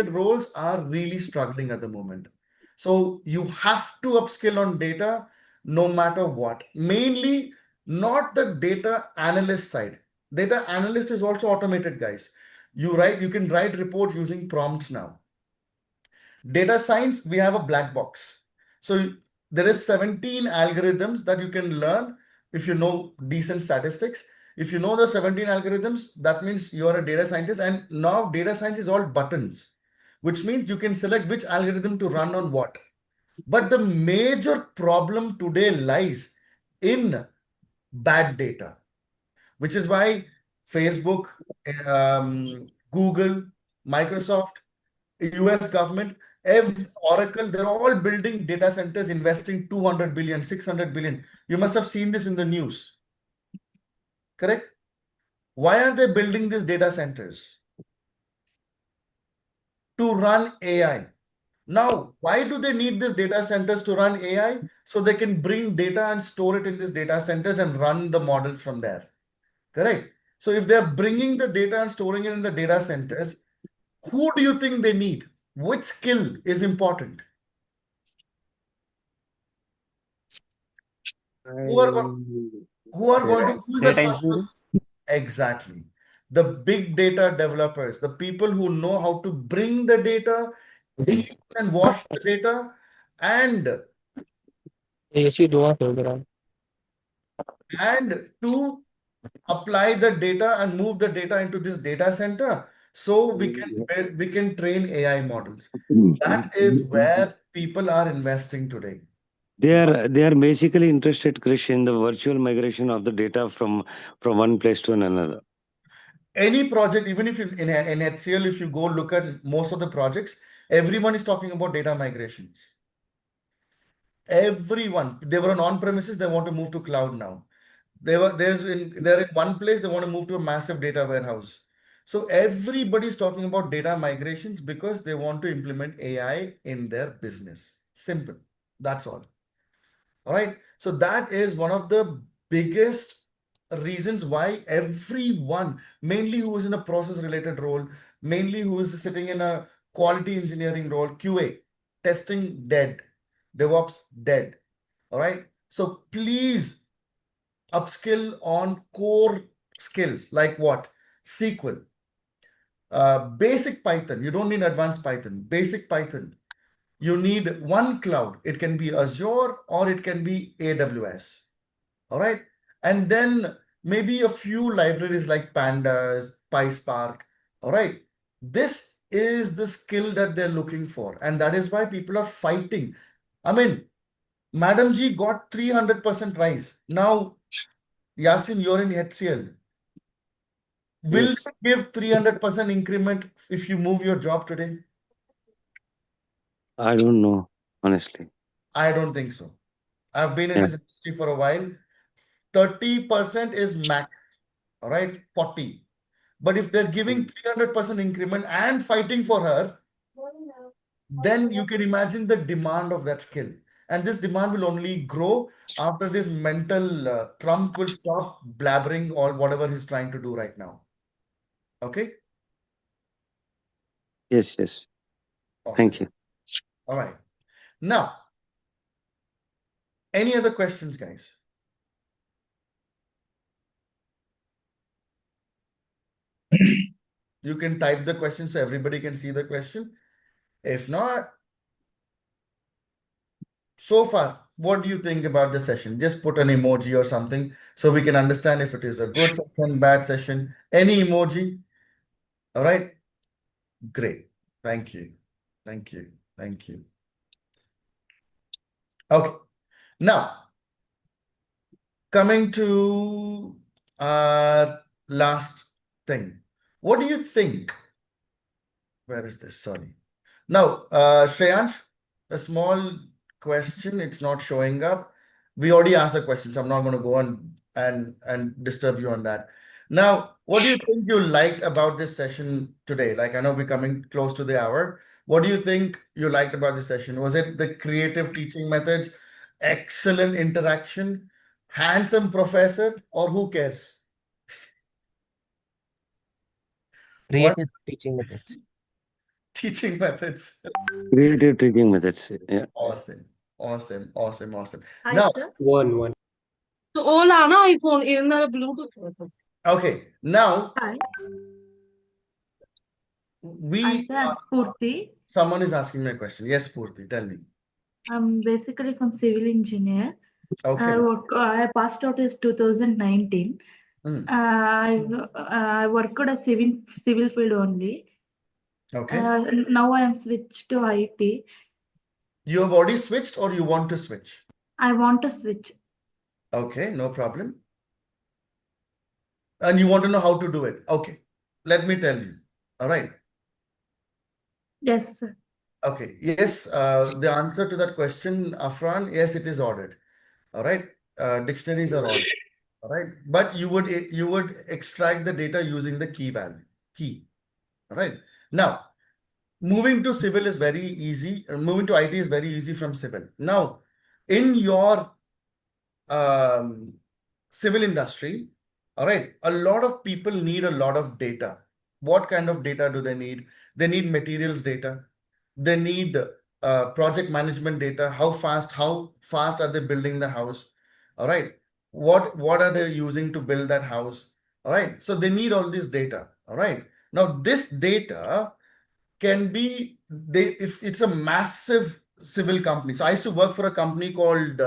roles are really struggling at the moment. So you have to upskill on data no matter what. Mainly not the data analyst side. Data analyst is also automated, guys. You can write reports using prompts now. Data science, we have a black box. So there is 17 algorithms that you can learn if you know decent statistics. If you know the 17 algorithms, that means you are a data scientist. And now data science is all buttons, which means you can select which algorithm to run on what. But the major problem today lies in bad data, which is why Facebook, Google, Microsoft, US government, Oracle, they're all building data centers, investing 200 billion, 600 billion. You must have seen this in the news, correct? Why are they building these data centers? To run AI. Now, why do they need these data centers to run AI? So they can bring data and store it in these data centers and run the models from there, correct? So if they're bringing the data and storing it in the data centers, who do you think they need? Which skill is important? Who are who is that person? Exactly. The big data developers, the people who know how to bring the data, clean and wash the data, and Yes, you do want to. to apply the data and move the data into this data center so we can train AI models. That is where people are investing today. They are basically interested, Krish, in the virtual migration of the data from one place to another. Any project, even if you in HCL, if you go look at most of the projects, everyone is talking about data migrations. Everyone, they were on premises, they want to move to cloud now. They're in one place, they want to move to a massive data warehouse. So everybody's talking about data migrations because they want to implement AI in their business. Simple. That's all. All right. So that is one of the biggest reasons why everyone, mainly who is in a process related role, mainly who is sitting in a quality engineering role, QA, testing dead, DevOps dead. All right. So please upskill on core skills like what? SQL, basic Python. You don't need advanced Python, basic Python. You need one cloud. It can be Azure or it can be AWS. All right. And then maybe a few libraries like Pandas, PySpark. All right. This is the skill that they're looking for. And that is why people are fighting. I mean, Madam G got 300% rise. Now, Yasin, you're in HCL. Will Yes. they give 300% increment if you move your job today? I don't know, honestly. I don't think so. I've been in Yeah. this industry for a while. 30% is max. All right, 40. But if they're giving 300% increment and fighting for her, then you can imagine the demand of that skill. And this demand will only grow after this mental Trump will stop blabbering or whatever he's trying to do right now. Okay? Yes, yes. Awesome. Thank you. All right. Now, any other questions, guys? You can type the question so everybody can see the question. If not, so far, what do you think about the session? Just put an emoji or something so we can understand if it is a good session, bad session. Any emoji? All right. Great. Thank you. Thank you. Thank you. Okay. Now, coming to our last thing. What do you think? Where is this? Sorry. Now, Shreyansh, a small question. It's not showing up. We already asked the questions. I'm not going to go on and disturb you on that. Now, what do you think you liked about this session today? Like, I know we're coming close to the hour. What do you think you liked about this session? Was it the creative teaching methods, excellent interaction, handsome professor, or who cares? What Creative teaching methods. teaching methods? Creative teaching methods. Yeah. Awesome. Awesome. Awesome. Awesome. Hi, Now, sir. One. So, all are now iPhone in the Bluetooth. okay. Now, Hi. Hi, we sir. I'm Spurti. someone is asking me a question. Yes, Purti, tell me. I'm basically from civil engineer. Okay. I passed out in 2019. Mm. I worked at civil field only. Okay. Now I am switched to IT. You have already switched or you want to switch? I want to switch. Okay, no problem. And you want to know how to do it. Okay. Let me tell you. All right. Yes, sir. Okay. Yes, the answer to that question, Afran, yes, it is ordered. All right. Dictionaries are ordered. All right. But you would extract the data using the key value. Key. All right. Now, moving to civil is very easy. Moving to IT is very easy from civil. Now, in your civil industry, all right, a lot of people need a lot of data. What kind of data do they need? They need materials data. They need project management data. How fast are they building the house? All right. What are they using to build that house? All right. So they need all this data. All right. Now this data can be if it's a massive civil company. So I used to work for a company called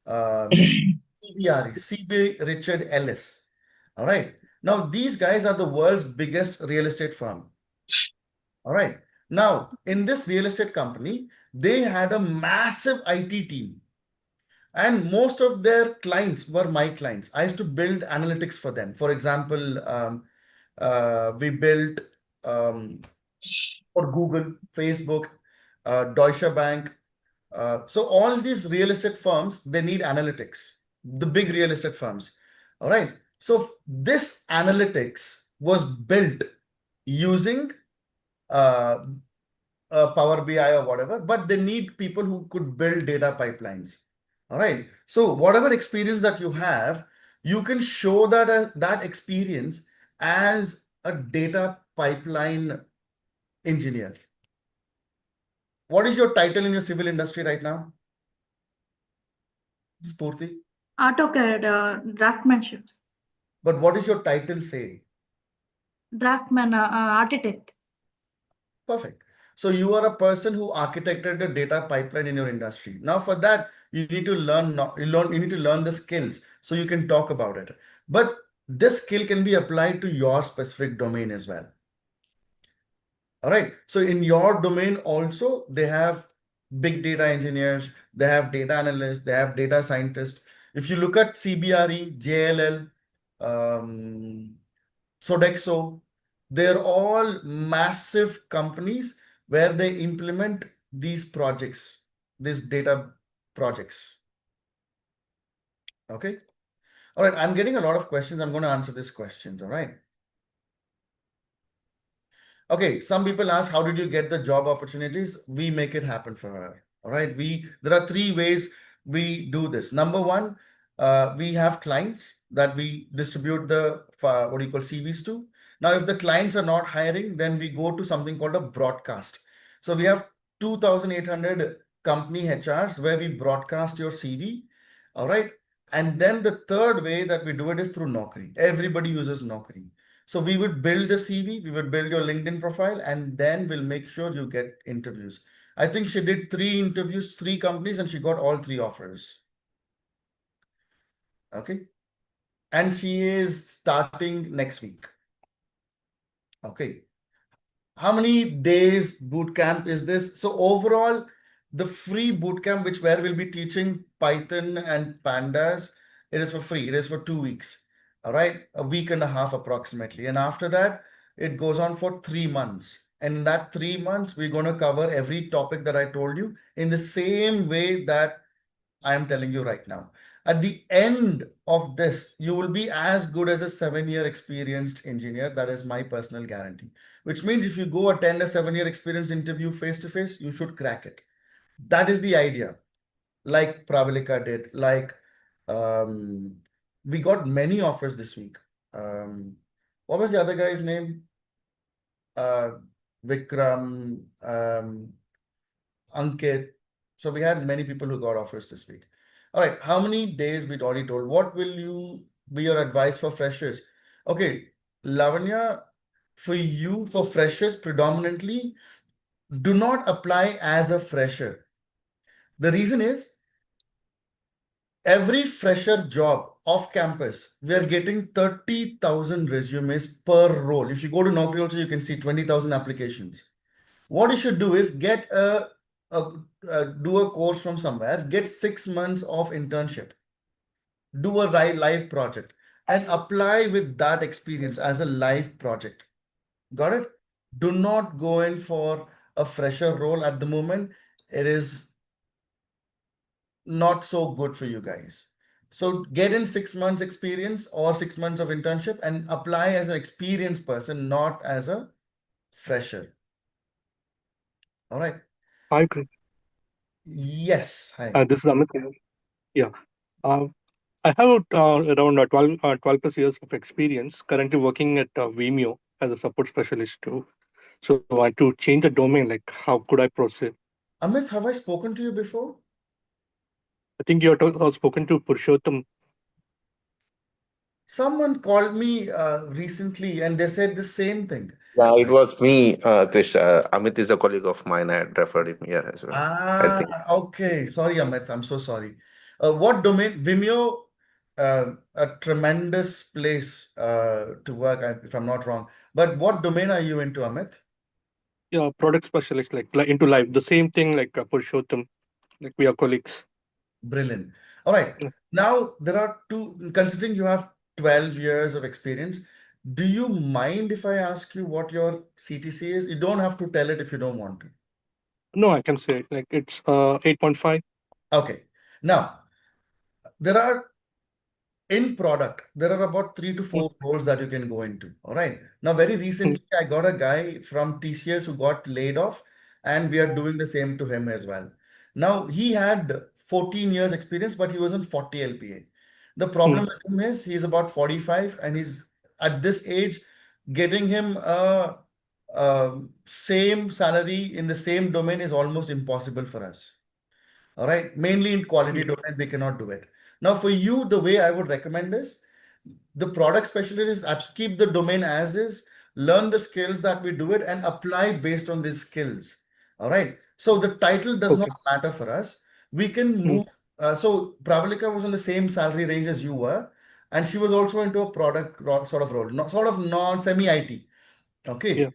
CBRE, CB Richard Ellis. All right. Now these guys are the world's biggest real estate firm. All right. Now in this real estate company, they had a massive IT team. And most of their clients were my clients. I used to build analytics for them. For example, we built for Google, Facebook, Deutsche Bank. So all these real estate firms, they need analytics, the big real estate firms. All right. So this analytics was built using uh, Power BI or whatever, but they need people who could build data pipelines. All right. So whatever experience that you have, you can show that experience as a data pipeline engineer. What is your title in your civil industry right now? Spurti. AutoCAD, draftsmanships. But what is your title say? Draftman, architect. Perfect. So you are a person who architected the data pipeline in your industry. Now for that, you need to you need to learn the skills so you can talk about it. But this skill can be applied to your specific domain as well. All right. So in your domain also, they have big data engineers, they have data analysts, they have data scientists. If you look at CBRE, JLL, Sodexo, they're all massive companies where they implement these projects, these data projects. Okay. All right. I'm getting a lot of questions. I'm going to answer these questions. All right. Okay, some people ask, how did you get the job opportunities? We make it happen for her. All right. There are three ways we do this. Number one, we have clients that we distribute the what do you call CVs to. Now, if the clients are not hiring, then we go to something called a broadcast. So we have 2,800 company HRs where we broadcast your CV. All right. And then the third way that we do it is through Naukri. Everybody uses Naukri. So we would build the CV, we would build your LinkedIn profile, and then we'll make sure you get interviews. I think she did 3 interviews, 3 companies, and she got all 3 offers. Okay. And she is starting next week. Okay. How many days bootcamp is this? So overall, the free bootcamp, where we'll be teaching Python and pandas, it is for free. It is for 2 weeks. All right, a week and a half approximately. And after that, it goes on for 3 months. And in that 3 months, we're going to cover every topic that I told you in the same way that I am telling you right now. At the end of this, you will be as good as a 7-year experienced engineer. That is my personal guarantee, which means if you go attend a 7-year experience interview face to face, you should crack it. That is the idea. Like Pravalika did, like we got many offers this week. What was the other guy's name? Vikram, Ankit. So we had many people who got offers this week. All right, how many days we'd already told? What will you be your advice for freshers? Okay, Lavanya, for you, for freshers predominantly, do not apply as a fresher. The reason is every fresher job off campus, we are getting 30,000 resumes per role. If you go to Naukri also, you can see 20,000 applications. What you should do is get do a course from somewhere, get 6 months of internship, do a live project, and apply with that experience as a live project. Got it? Do not go in for a fresher role at the moment. It is not so good for you guys. So get in 6 months experience or 6 months of internship and apply as an experienced person, not as a fresher. All right. Hi, Chris. Yes. Hi. This is Amit here. Yeah. I have around 12 plus years of experience, currently working at Vimeo as a support specialist too. So I want to change the domain, like how could I proceed? Amit, have I spoken to you before? I think you have spoken to Purushottam. Someone called me recently and they said the same thing. Yeah, it was me, Krish. Amit is a colleague of mine. I had referred him here as well. I think. Okay. Sorry, Amit. I'm so sorry. What domain? Vimeo, a tremendous place to work, if I'm not wrong. But what domain are you into, Amit? Yeah, product specialist, like into live. The same thing like Purushottam, like we are colleagues. Brilliant. All right. Now there are considering you have 12 years of experience, do you mind if I ask you what your CTC is? You don't have to tell it if you don't want to. No, I can say it. Like it's 8.5. Okay. Now, there are in product, there are about 3 to 4 roles that you can go into. All right. Now, very recently, I got a guy from TCS who got laid off, and we are doing the same to him as well. Now, he had 14 years experience, but he was on 40 LPA. The problem with him is he's about 45, and he's at this age, getting him a same salary in the same domain is almost impossible for us. All right. Mainly in quality domain, we cannot do it. Now, for you, the way I would recommend is the product specialist is keep the domain as is, learn the skills that we do it, and apply based on these skills. All right. So the title does not matter for us. We can move. So Pravalika was on the same salary range as you were, and she was also into a product sort of role, sort of non-semi IT. Okay. Yeah.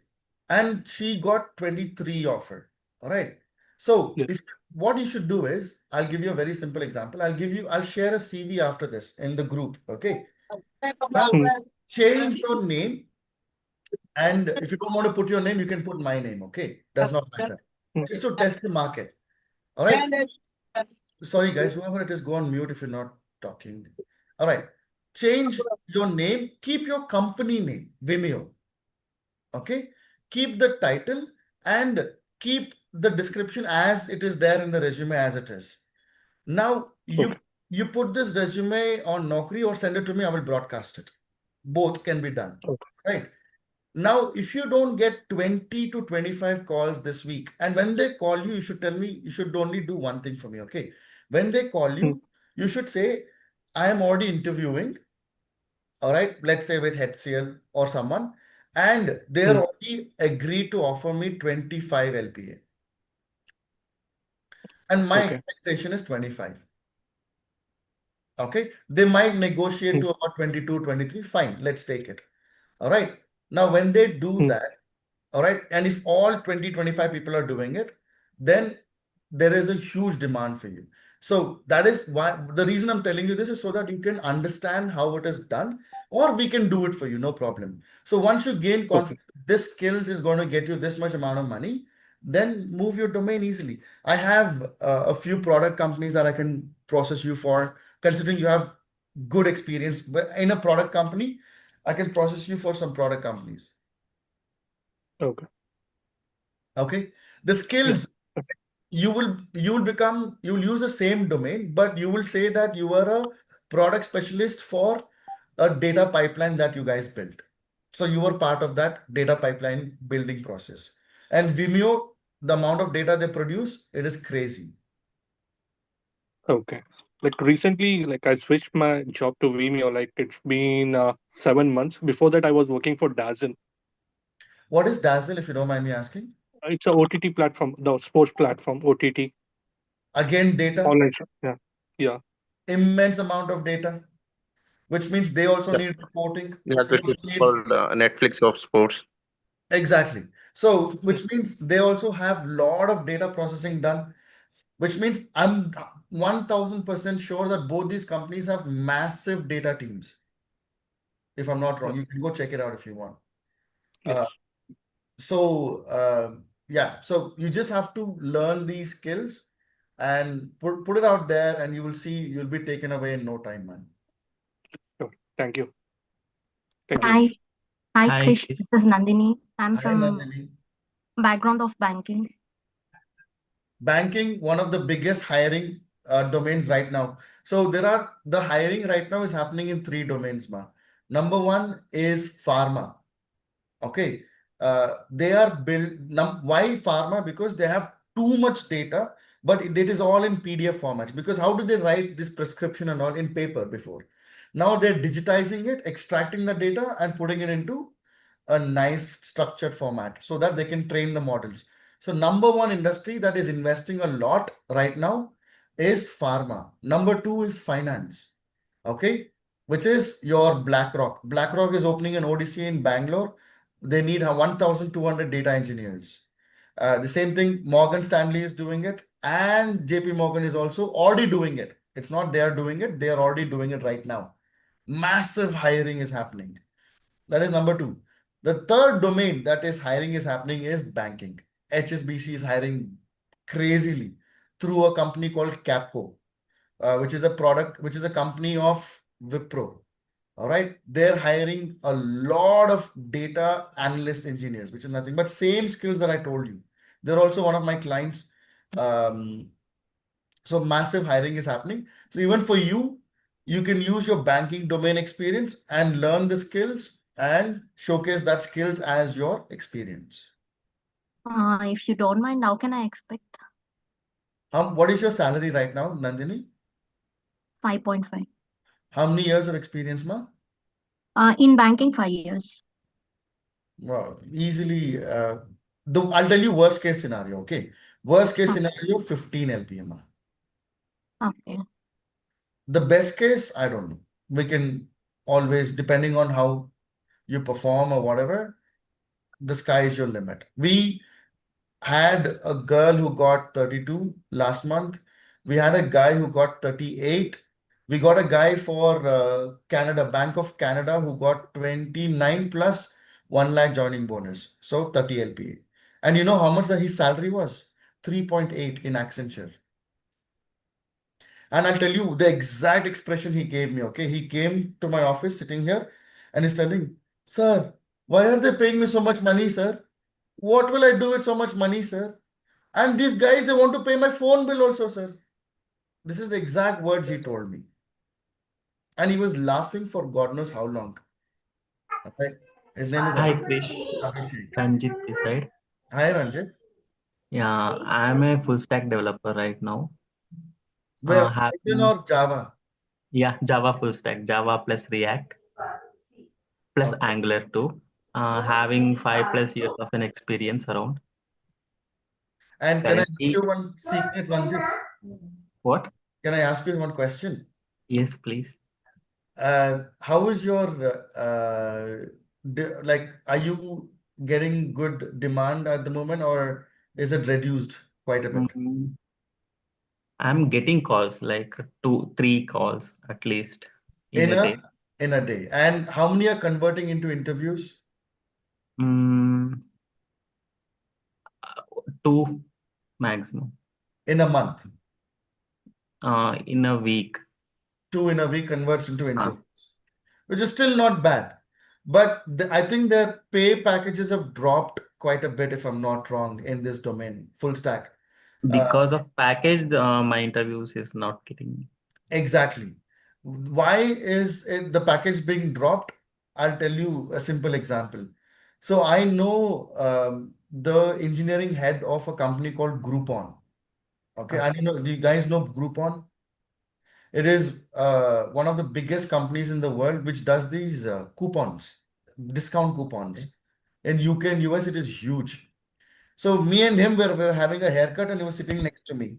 And she got 23 offer. All right. So if what you should do is, I'll give you a very simple example. I'll share a CV after this in the group. Okay. Now change your name. And if you don't want to put your name, you can put my name. Okay. Does not matter. Just to test the market. All right. Sorry, guys, whoever it is, go on mute if you're not talking. All right. Change your name. Keep your company name, Vimeo. Okay. Keep the title and keep the description as it is there in the resume as it is. Now, you put this resume on Naukri or send it to me, I will broadcast it. Both can be done. Right. Now, if you don't get 20 to 25 calls this week, and when they call you, you should tell me, you should only do one thing for me. Okay. When they call you, you should say, I am already interviewing. All right. Let's say with HCL or someone, and they're already agreed to offer me 25 LPA. And my expectation is 25. Okay. They might negotiate to about 22, 23. Fine. Let's take it. All right. Now, when they do that, all right, and if all 20, 25 people are doing it, then there is a huge demand for you. So that is why the reason I'm telling you this is so that you can understand how it is done, or we can do it for you, no problem. So once you gain confidence, this skills is going to get you this much amount of money, then move your domain easily. I have a few product companies that I can process you for, considering you have good experience in a product company. I can process you for some product companies. Okay. Okay. The skills you will use the same domain, but you will say that you are a product specialist for a data pipeline that you guys built. So you were part of that data pipeline building process. And Vimeo, the amount of data they produce, it is crazy. Okay. Like recently, like I switched my job to Vimeo. Like it's been 7 months. Before that, I was working for Dazzle. What is Dazzle, if you don't mind me asking? It's a OTT platform, the sports platform, OTT. Again, data. Online. Yeah. Yeah. Immense amount of data, which means they also need reporting. Yeah, this is called Netflix of sports. Exactly. So, which means they also have a lot of data processing done, which means I'm 1000% sure that both these companies have massive data teams. If I'm not wrong, you can go check it out if you want. Yeah, so you just have to learn these skills and put it out there, and you will see you'll be taken away in no time, man. Sure. Thank you. Hi, Krish. This is Nandini. I'm Hi, from Nandini. background of banking. Banking, one of the biggest hiring domains right now. So the hiring right now is happening in 3 domains, ma. Number 1 is pharma. Okay. They are built. Why pharma? Because they have too much data, but it is all in PDF formats. Because how do they write this prescription and all in paper before? Now they're digitizing it, extracting the data and putting it into a nice structured format so that they can train the models. So number 1 industry that is investing a lot right now is pharma. Number 2 is finance. Okay. Which is your BlackRock. BlackRock is opening an ODC in Bangalore. They need 1,200 data engineers. The same thing, Morgan Stanley is doing it. and JP Morgan is also already doing it. It's not they are doing it, they are already doing it right now. Massive hiring is happening. That is number two. The third domain that is hiring is happening is banking. HSBC is hiring crazily through a company called Capco, which is a company of Wipro. All right. They're hiring a lot of data analyst engineers, which is nothing but same skills that I told you. They're also one of my clients. So massive hiring is happening. So even for you, you can use your banking domain experience and learn the skills and showcase that skills as your experience. If you don't mind, how can I expect? What is your salary right now, Nandini? 5.5. How many years of experience, ma? In banking, 5 years. Well, easily. I'll tell you worst case scenario. Okay, worst case scenario 15 LPM. Ma. Okay. The best case, I don't know. We can always, depending on how you perform or whatever, the sky is your limit. We had a girl who got 32 last month. We had a guy who got 38. We got a guy for Canada, Bank of Canada, who got 29 plus 1 lakh joining bonus. So 30 LPA. And you know how much that his salary was? 3.8 in Accenture. And I'll tell you the exact expression he gave me. Okay. He came to my office sitting here and he's telling, sir, why are they paying me so much money, sir? What will I do with so much money, sir? And these guys, they want to pay my phone bill also, sir. This is the exact words he told me. And he was laughing for God knows how long. Okay. His name is Hi, Krish. Abhishek. Ranjit this side. Hi, Ranjit. Yeah, I'm a full stack developer right now. Where, Python or Java? Yeah, Java full stack, Java plus React plus Angular too. Having 5+ years of an experience around. And can I ask you one secret, Ranjit? What? Can I ask you one question? Yes, please. How is your like? Are you getting good demand at the moment, or is it reduced quite a bit? I'm getting calls, like 2-3 calls at least in a day. In a day. And how many are converting into interviews? 2 maximum. In a month? In a week. 2 in a week converts into interviews, which is still not bad. But I think their pay packages have dropped quite a bit, if I'm not wrong, in this domain, full stack. Because of package, my interviews is not getting. Exactly. Why is the package being dropped? I'll tell you a simple example. So I know the engineering head of a company called Groupon. Okay, I know. Do you guys know Groupon? It is one of the biggest companies in the world which does these coupons, discount coupons. In UK and US, it is huge. So me and him were having a haircut and he was sitting next to me.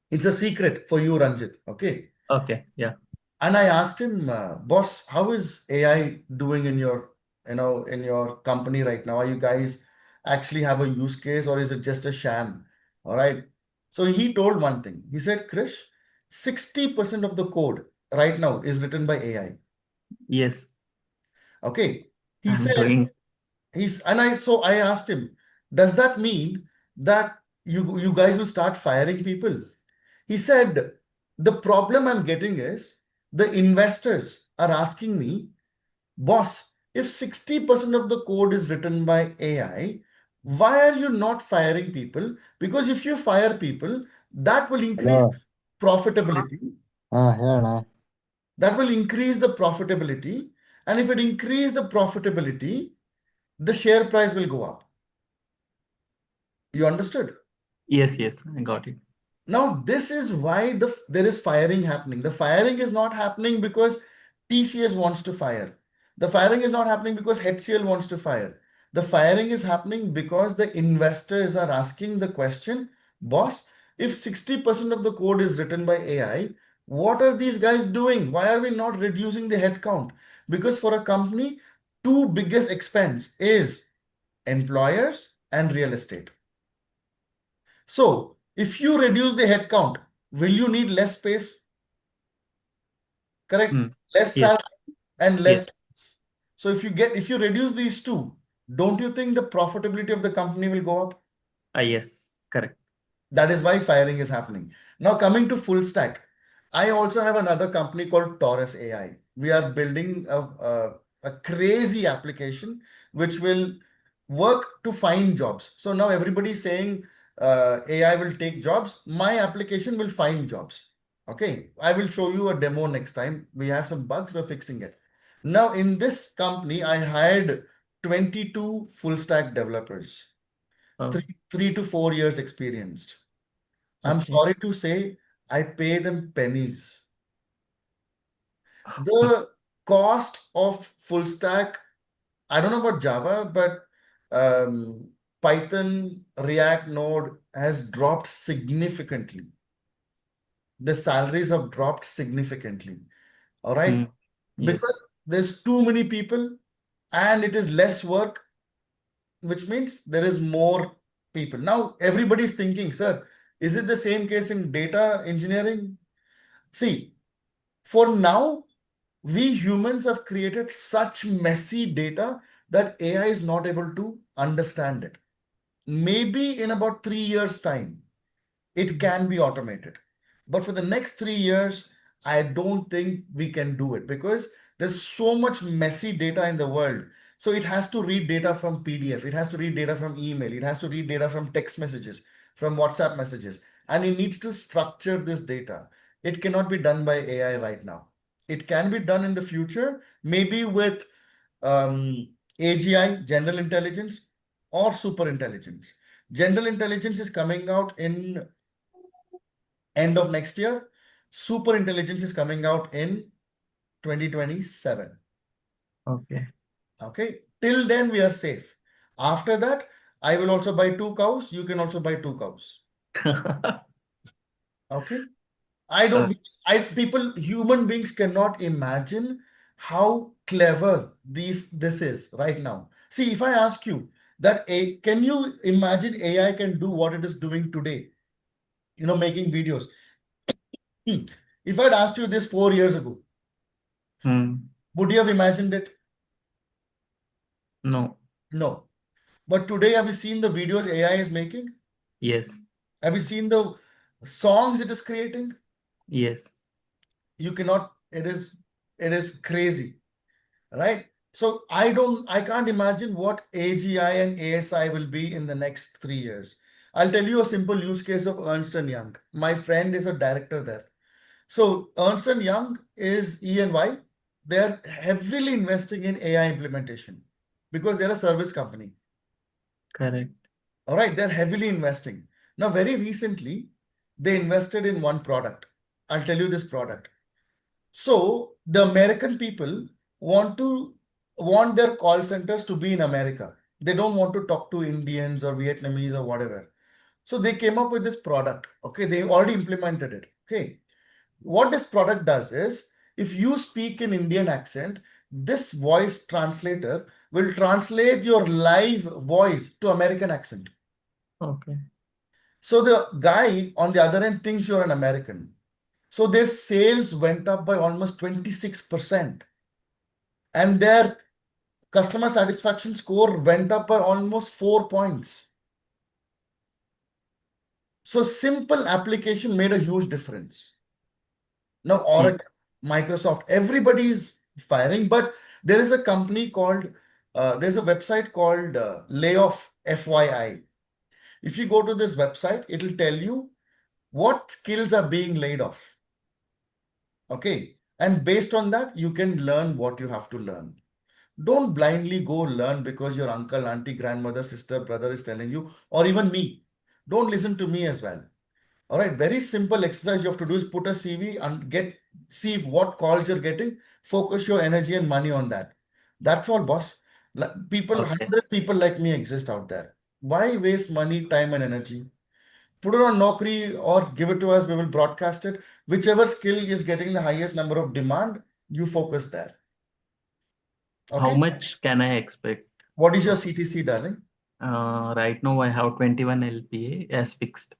It's a secret for you, Ranjit. Okay. Okay. Yeah. And I asked him, boss, how is AI doing in your, in your company right now? Are you guys actually have a use case or is it just a sham? All right. So he told one thing. He said, Krish, 60% of the code right now is written by AI. Yes. Okay. He said, so I asked him, does that mean that you guys will start firing people? He said, the problem I'm getting is the investors are asking me, boss, if 60% of the code is written by AI, why are you not firing people? Because if you fire people, that will increase profitability. That will increase the profitability. And if it increases the profitability, the share price will go up. You understood? Yes, I got it. Now, this is why there is firing happening. The firing is not happening because TCS wants to fire. The firing is not happening because HCL wants to fire. The firing is happening because the investors are asking the question, boss, if 60% of the code is written by AI, what are these guys doing? Why are we not reducing the headcount? Because for a company, two biggest expense is employers and real estate. So If you reduce the headcount, will you need less space? Correct? Less Yes. salary and less Yes. tax. So if you reduce these two, don't you think the profitability of the company will go up? Yes, correct. That is why firing is happening. Now coming to full stack, I also have another company called Taurus AI. We are building a crazy application which will work to find jobs. So now everybody is saying AI will take jobs. My application will find jobs. Okay, I will show you a demo next time. We have some bugs, we're fixing it. Now in this company, I hired 22 full stack developers, Oh, 3 to 4 years experienced. I'm okay. sorry to say, I pay them pennies. The cost of full stack, I don't know about Java, but Python, React, Node has dropped significantly. The salaries have dropped significantly. All right. Yes. Because there's too many people and it is less work, which means there is more people. Now everybody's thinking, sir, is it the same case in data engineering? See, for now, we humans have created such messy data that AI is not able to understand it. Maybe in about 3 years' time, it can be automated. But for the next 3 years, I don't think we can do it because there's so much messy data in the world. So it has to read data from PDF, it has to read data from email, it has to read data from text messages, from WhatsApp messages, and it needs to structure this data. It cannot be done by AI right now. It can be done in the future, maybe with AGI, general intelligence, or super intelligence. General intelligence is coming out in end of next year. Super intelligence is coming out in 2027. Okay. Okay. Till then, we are safe. After that, I will also buy 2 cows. You can also buy 2 cows. Okay. Human beings cannot imagine how clever this is right now. See, if I ask you that, can you imagine AI can do what it is doing today? Making videos. If I'd asked you this 4 years ago, would you have imagined it? No. No. But today, have you seen the videos AI is making? Yes. Have you seen the songs it is creating? Yes. You cannot, it is crazy, right? So I can't imagine what AGI and ASI will be in the next 3 years. I'll tell you a simple use case of Ernst & Young. My friend is a director there. So Ernst & Young is E&Y. They're heavily investing in AI implementation because they're a service company. Correct. All right, they're heavily investing. Now, very recently, they invested in one product. I'll tell you this product. So the American people want their call centers to be in America. They don't want to talk to Indians or Vietnamese or whatever. So they came up with this product. Okay, they already implemented it. Okay. What this product does is, if you speak in Indian accent, this voice translator will translate your live voice to American accent. Okay. So the guy on the other end thinks you're an American. So their sales went up by almost 26%. And their customer satisfaction score went up by almost 4 points. So simple application made a huge difference. Now Oracle, Microsoft, everybody is firing, but there is a company called, there's a website called Layoff FYI. If you go to this website, it will tell you what skills are being laid off. Okay. And based on that, you can learn what you have to learn. Don't blindly go learn because your uncle, auntie, grandmother, sister, brother is telling you, or even me. Don't listen to me as well. All right. Very simple exercise you have to do is put a CV and see what calls you're getting. Focus your energy and money on that. That's all, boss. People, 100 people like me exist out there. Why waste money, time, and energy? Put it on Naukri or give it to us. We will broadcast it. Whichever skill is getting the highest number of demand, you focus there. How Okay. much can I expect? What is your CTC, darling? Right now I have 21 LPA as fixed.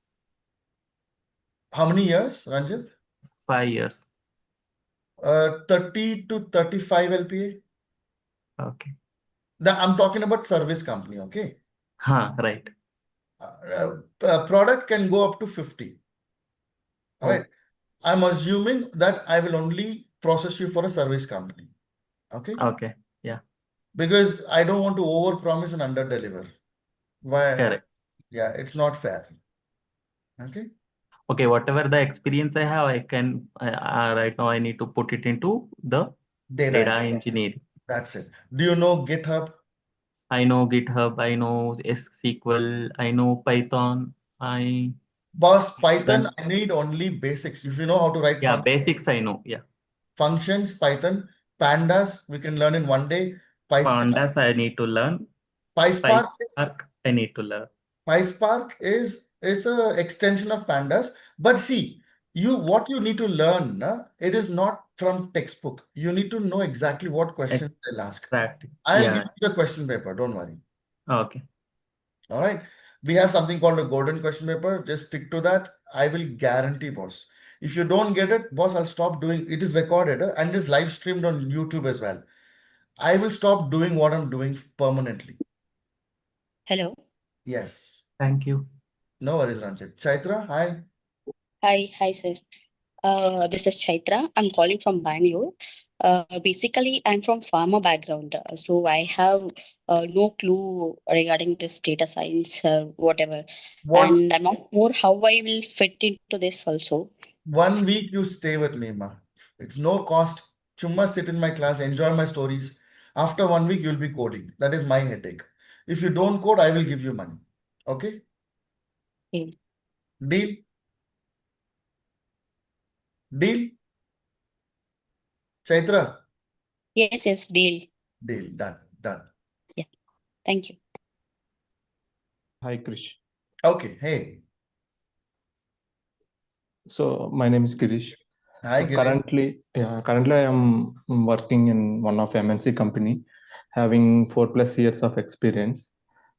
How many years, Ranjit? 5 years. 30 to 35 LPA. Okay. I'm talking about service company, okay? Right. Product can go up to 50. All right. I'm assuming that I will only process you for a service company. Okay. Okay. Yeah. Because I don't want to over promise and under deliver. Why? Correct. Yeah, it's not fair. Okay. Okay. Whatever the experience I have, I can right now I need to put it into the data engineering. That's it. Do you know GitHub? I know GitHub. I know SQL. I know Python. Boss, Python, I need only basics. If you know how to write Yeah, basics I know. Yeah. functions, Python, pandas, we can learn in one day. Pandas I need to learn. PySpark I need to learn. PySpark is a extension of pandas. But see, what you need to learn, it is not from textbook. You need to know exactly what questions they'll ask. I'll give you the question paper. Don't worry. Okay. All right. We have something called a golden question paper. Just stick to that. I will guarantee, boss. If you don't get it, boss, I'll stop doing. It is recorded and it is live streamed on YouTube as well. I will stop doing what I'm doing permanently. Hello. Yes. Thank you. No worries, Ranjit. Chaitra, hi. Hi, sir. This is Chaitra. I'm calling from Bangalore. Basically, I'm from pharma background, so I have no clue regarding this data science or whatever. And I'm not sure how I will fit into this also. 1 week you stay with me, ma. It's no cost. Chumma sit in my class, enjoy my stories. After 1 week, you'll be coding. That is my headache. If you don't code, I will give you money. Okay? Deal? Deal? Chaitra? Yes, deal. Deal. Done. Yeah. Thank you. Hi, Krish. Okay. Hey. So my name is Girish. Hi, Girish. Currently I am working in one of MNC company, having 4+ years of experience,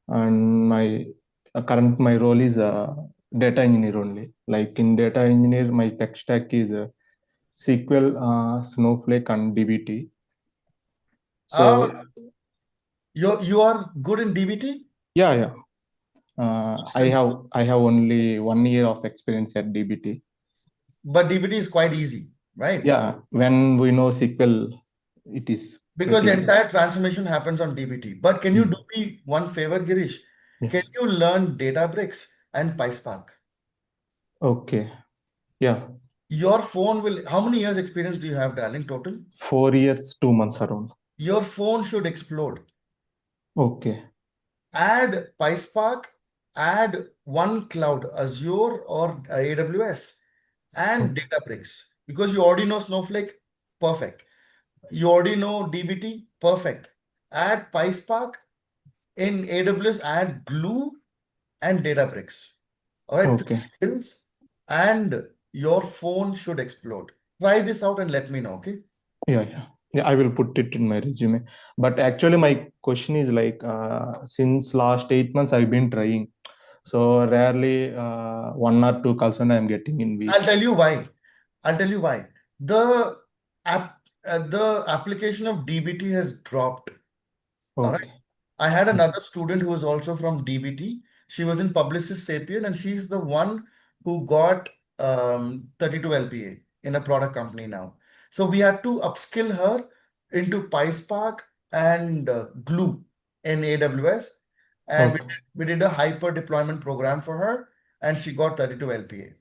and my role is data engineer only. Like in data engineer, my tech stack is SQL, Snowflake, and DBT. So you are good in DBT? Yeah. I have only 1 year of experience at DBT. But DBT is quite easy, right? Yeah, when we know SQL, it is because the entire transformation happens on DBT. But can you do me one favor, Girish? Can you learn Databricks and PySpark? Okay. Yeah. Your phone will. How many years experience do you have, darling, total? 4 years, 2 months around. Your phone should explode. Okay. Add PySpark, add one cloud, Azure or AWS, and Databricks. Because you already know Snowflake, perfect. You already know DBT, perfect. Add PySpark, in AWS, add Glue and Databricks. All right, Okay. skills, and your phone should explode. Try this out and let me know, okay? Yeah, I will put it in my resume. But actually, my question is like, since last 8 months, I've been trying. So rarely 1 or 2 calls and I'm getting in week. I'll tell you why. The application of DBT has dropped. All right. I had another student who was also from DBT. She was in Publicis Sapient, and she's the one who got 32 LPA in a product company now. So we had to upskill her into PySpark and Glue in AWS. And we did a hyper deployment program for her, and she got 32 LPA.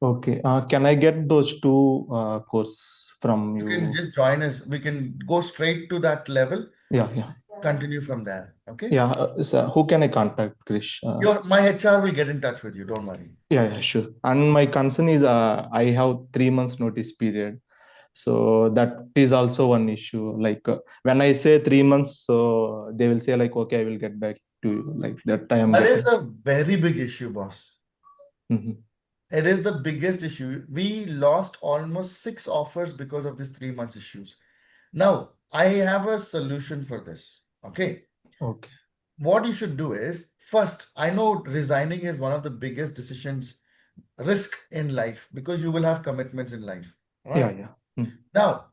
Okay. Can I get those 2 courses from you? You can just join us. We can go straight to that level. Yeah. Continue from there. Okay. Yeah. So who can I contact, Krish? My HR will get in touch with you. Don't worry. Yeah, sure. And my concern is I have 3 months notice period. So that is also one issue. Like when I say 3 months, so they will say like, okay, I will get back to you. Like that time. That is a very big issue, boss. Mm-hmm. It is the biggest issue. We lost almost 6 offers because of these 3 months issues. Now, I have a solution for this. Okay. Okay. What you should do is, first, I know resigning is one of the biggest decisions risk in life because you will have commitments in life. Right? Yeah. Now,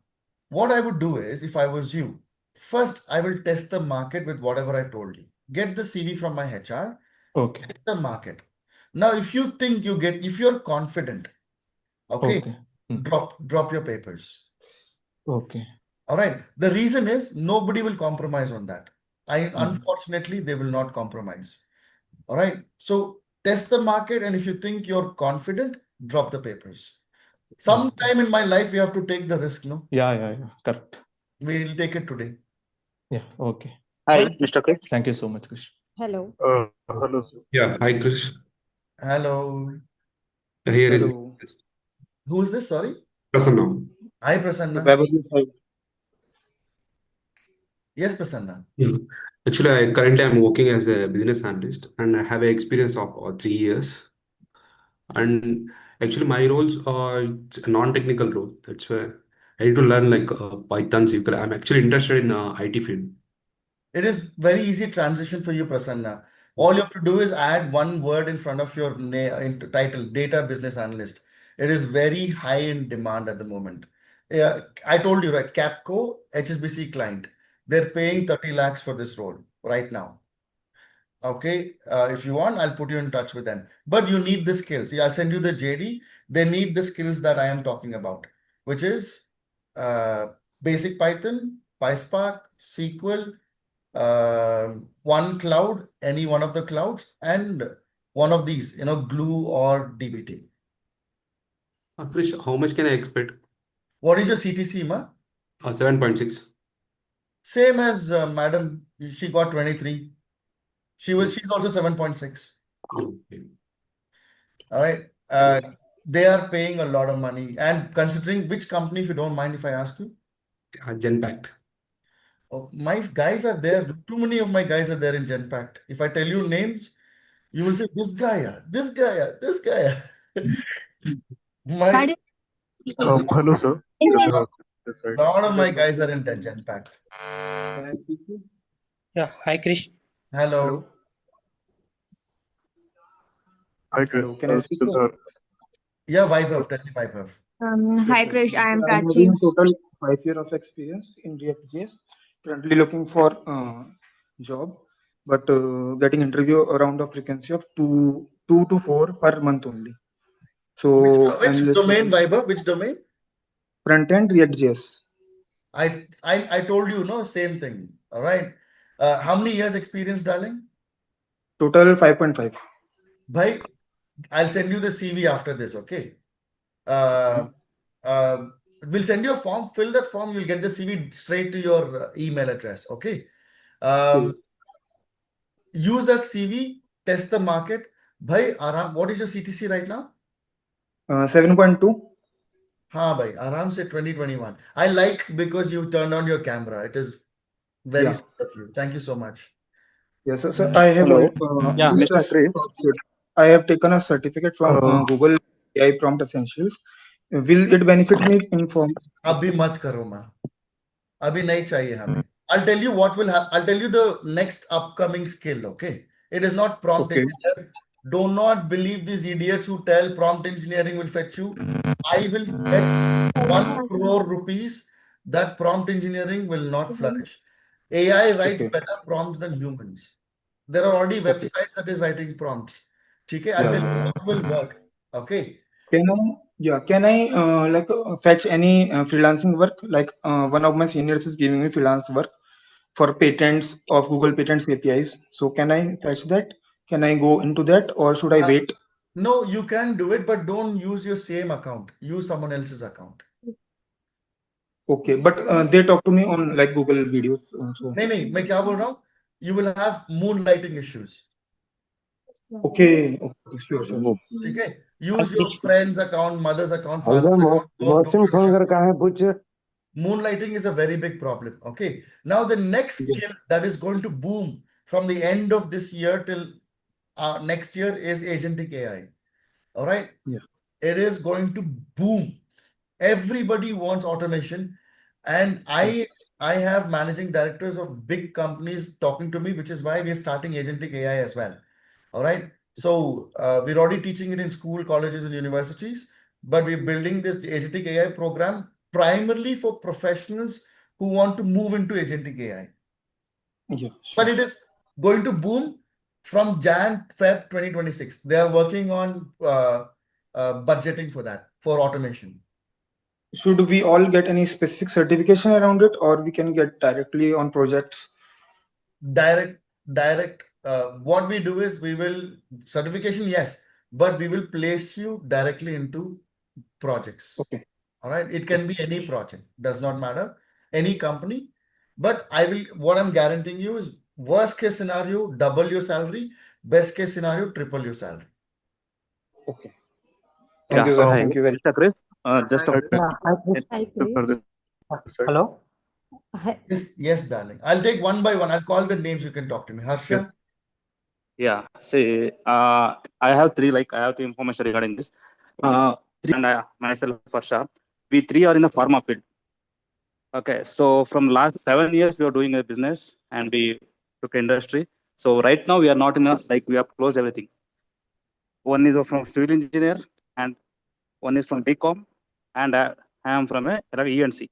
what I would do is, if I was you, first I will test the market with whatever I told you. Get the CV from my HR, Okay. test the market. Now, if you think if you're confident, okay, Okay. drop your papers. Okay. All right. The reason is nobody will compromise on that. Unfortunately, they will not compromise. All right. So test the market, and if you think you're confident, drop the papers. Sometime in my life, we have to take the risk, no? Yeah. Correct. We'll take it today. Yeah. Okay. Hi, Mr. Chris. Thank you so much, Krish. Hello. Hello, sir. Yeah, hi Krish. Hello. Here is Hello. Who is this? Sorry. Prasanna. Hi, Prasanna. Yes, Prasanna. Yeah. Actually, currently I'm working as a business analyst and I have an experience of 3 years. And actually, my roles are it's a non-technical role. That's where I need to learn like Python, SQL. I'm actually interested in IT field. It is very easy transition for you, Prasanna. All you have to do is add one word in front of your title, data business analyst. It is very high in demand at the moment. I told you, right? Capco, HSBC client, they're paying 30 lakhs for this role right now. Okay, if you want, I'll put you in touch with them. But you need the skills. Yeah, I'll send you the JD. They need the skills that I am talking about, which is basic Python, PySpark, SQL, one cloud, any one of the clouds, and one of these, Glue or DBT. Krish, how much can I expect? What is your CTC, ma? 7.6. Same as madam. She got 23. She's also 7.6. Okay. All right. They are paying a lot of money. And considering which company, if you don't mind if I ask you? Genpact. Oh, my guys are there. Too many of my guys are there in Genpact. If I tell you names, you will say, this guy, this guy, this guy. My Hello, sir. This side. lot of my guys are in Genpact. Yeah, hi Krish. Hello. Hi, Chris. Can I speak, sir? Yeah, Vaibhav. Tell me, Vaibhav. Hi Krish, I am I'm Prachi. having total 5 years of experience in React.js. Currently looking for job, but getting interview around a frequency of two to four per month only. So Which domain, Vaibhav? Which domain? Front end React.js. I told you, no, same thing. All right. How many years experience, darling? Total 5.5. Bhai, I'll send you the CV after this, okay? We'll send you a form. Fill that form. You'll get the CV straight to your email address, okay? Use that CV, test the market. Bhai, what is your CTC right now? 7.2. Ha, bhai, aram se 2021. I like because you turned on your camera. It is very sweet of you. Thank you so much. Yes, sir. I have Mr. Chris. I have taken a certificate from Google AI Prompt Essentials. Will it benefit me in form? Abhi mat karo ma. Abhi nahi chahiye hame. I'll tell you what will happen. I'll tell you the next upcoming skill, okay? It is not prompt engineer. Do not believe these idiots who tell prompt engineering will fetch you. I will bet 1 crore rupees that prompt engineering will not flourish. AI writes better prompts than humans. There are already websites that is writing prompts. Okay, I'll tell you what will work. Okay. Can I fetch any freelancing work? Like one of my seniors is giving me freelance work for patents of Google Patents APIs. So can I fetch that? Can I go into that, or should I wait? No, you can do it, but don't use your same account. Use someone else's account. Okay, but they talk to me on like Google videos. So. नहीं, मैं क्या बोल रहा हूँ? You will have moonlighting issues. Okay, sure. ठीक है? Use your friend's account, mother's account, father's account. Moonlighting is a very big problem. Okay. Now the next skill that is going to boom from the end of this year till next year is agentic AI. All right. Yeah. It is going to boom. Everybody wants automation, and I have managing directors of big companies talking to me, which is why we are starting agentic AI as well. All right. So we're already teaching it in school, colleges, and universities, but we're building this agentic AI program primarily for professionals who want to move into agentic AI. Yeah, But it is going to boom from Feb 2026. They are working on budgeting for that, for automation. Should we all get any specific certification around it, or we can get directly on projects? Direct. What we do is we will certification, yes, but we will place you directly into projects. Okay. All right. It can be any project, does not matter, any company. But what I'm guaranteeing you is worst case scenario, double your salary, best case scenario, triple your salary. Okay. Thank you, sir. Thank you very Mr. Chris, just a Hello. Yes, darling. I'll take one by one. I'll call the names. You can talk to me. Harsha. Yeah. See, I have three information regarding this. And myself, Harsha, we three are in the pharma field. Okay, so from last 7 years we are doing a business and we took industry. So right now we are not in a we have closed everything. One is from civil engineer and one is from BCom, and I am from a ENC.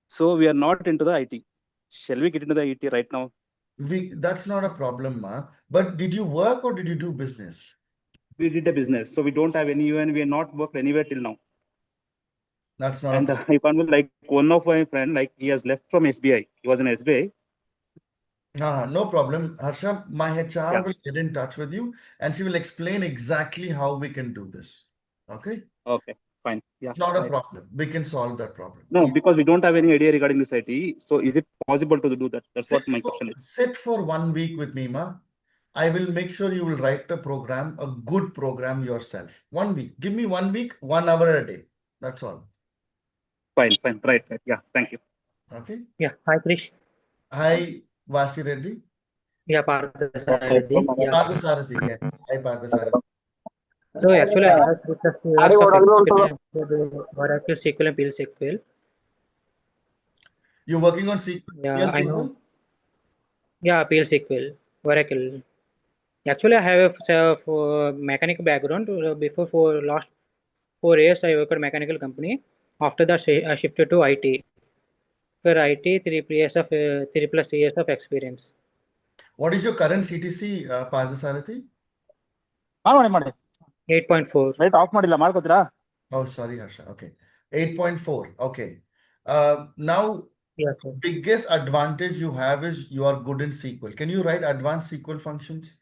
So we are not into the IT. Shall we get into the IT right now? That's not a problem, ma. But did you work or did you do business? We did a business, so we don't have any UN. We have not worked anywhere till now. That's not. And if I'm one of my friend, he has left from SBI. He was in SBI. No problem, Harsha. My HR will get in touch with you, and she will explain exactly how we can do this. Okay. Okay, fine. Yeah, it's not a problem. We can solve that problem. No, because we don't have any idea regarding this IT. So is it possible to do that? That's what my question is. Sit for 1 week with me, ma. I will make sure you will write a program, a good program yourself. 1 week. Give me 1 week, 1 hour a day. That's all. Fine. Right. Yeah, thank you. Okay. Yeah. Hi, Krish. Hi, Vasi Reddy. Yeah, Parthasarathi. Yeah. Parthasarathi, yes. Hi, Parthasarathi. So actually, I have 3+ years of experience with Oracle SQL and PL SQL. You're working on SQL? Yeah, I know. Yeah, PL SQL, Oracle. Actually, I have a mechanical background. Before, for last 4 years, I worked at a mechanical company. After that, I shifted to IT. For IT, 3+ years of experience. What is your current CTC, Parthasarathi? 8.4. Right, off madilla ಮಾಡ್ಕೊತೀರಾ? Oh, sorry, Harsha. Okay. 8.4. Okay. Now, yes, biggest advantage you have is you are good in SQL. Can you write advanced SQL functions?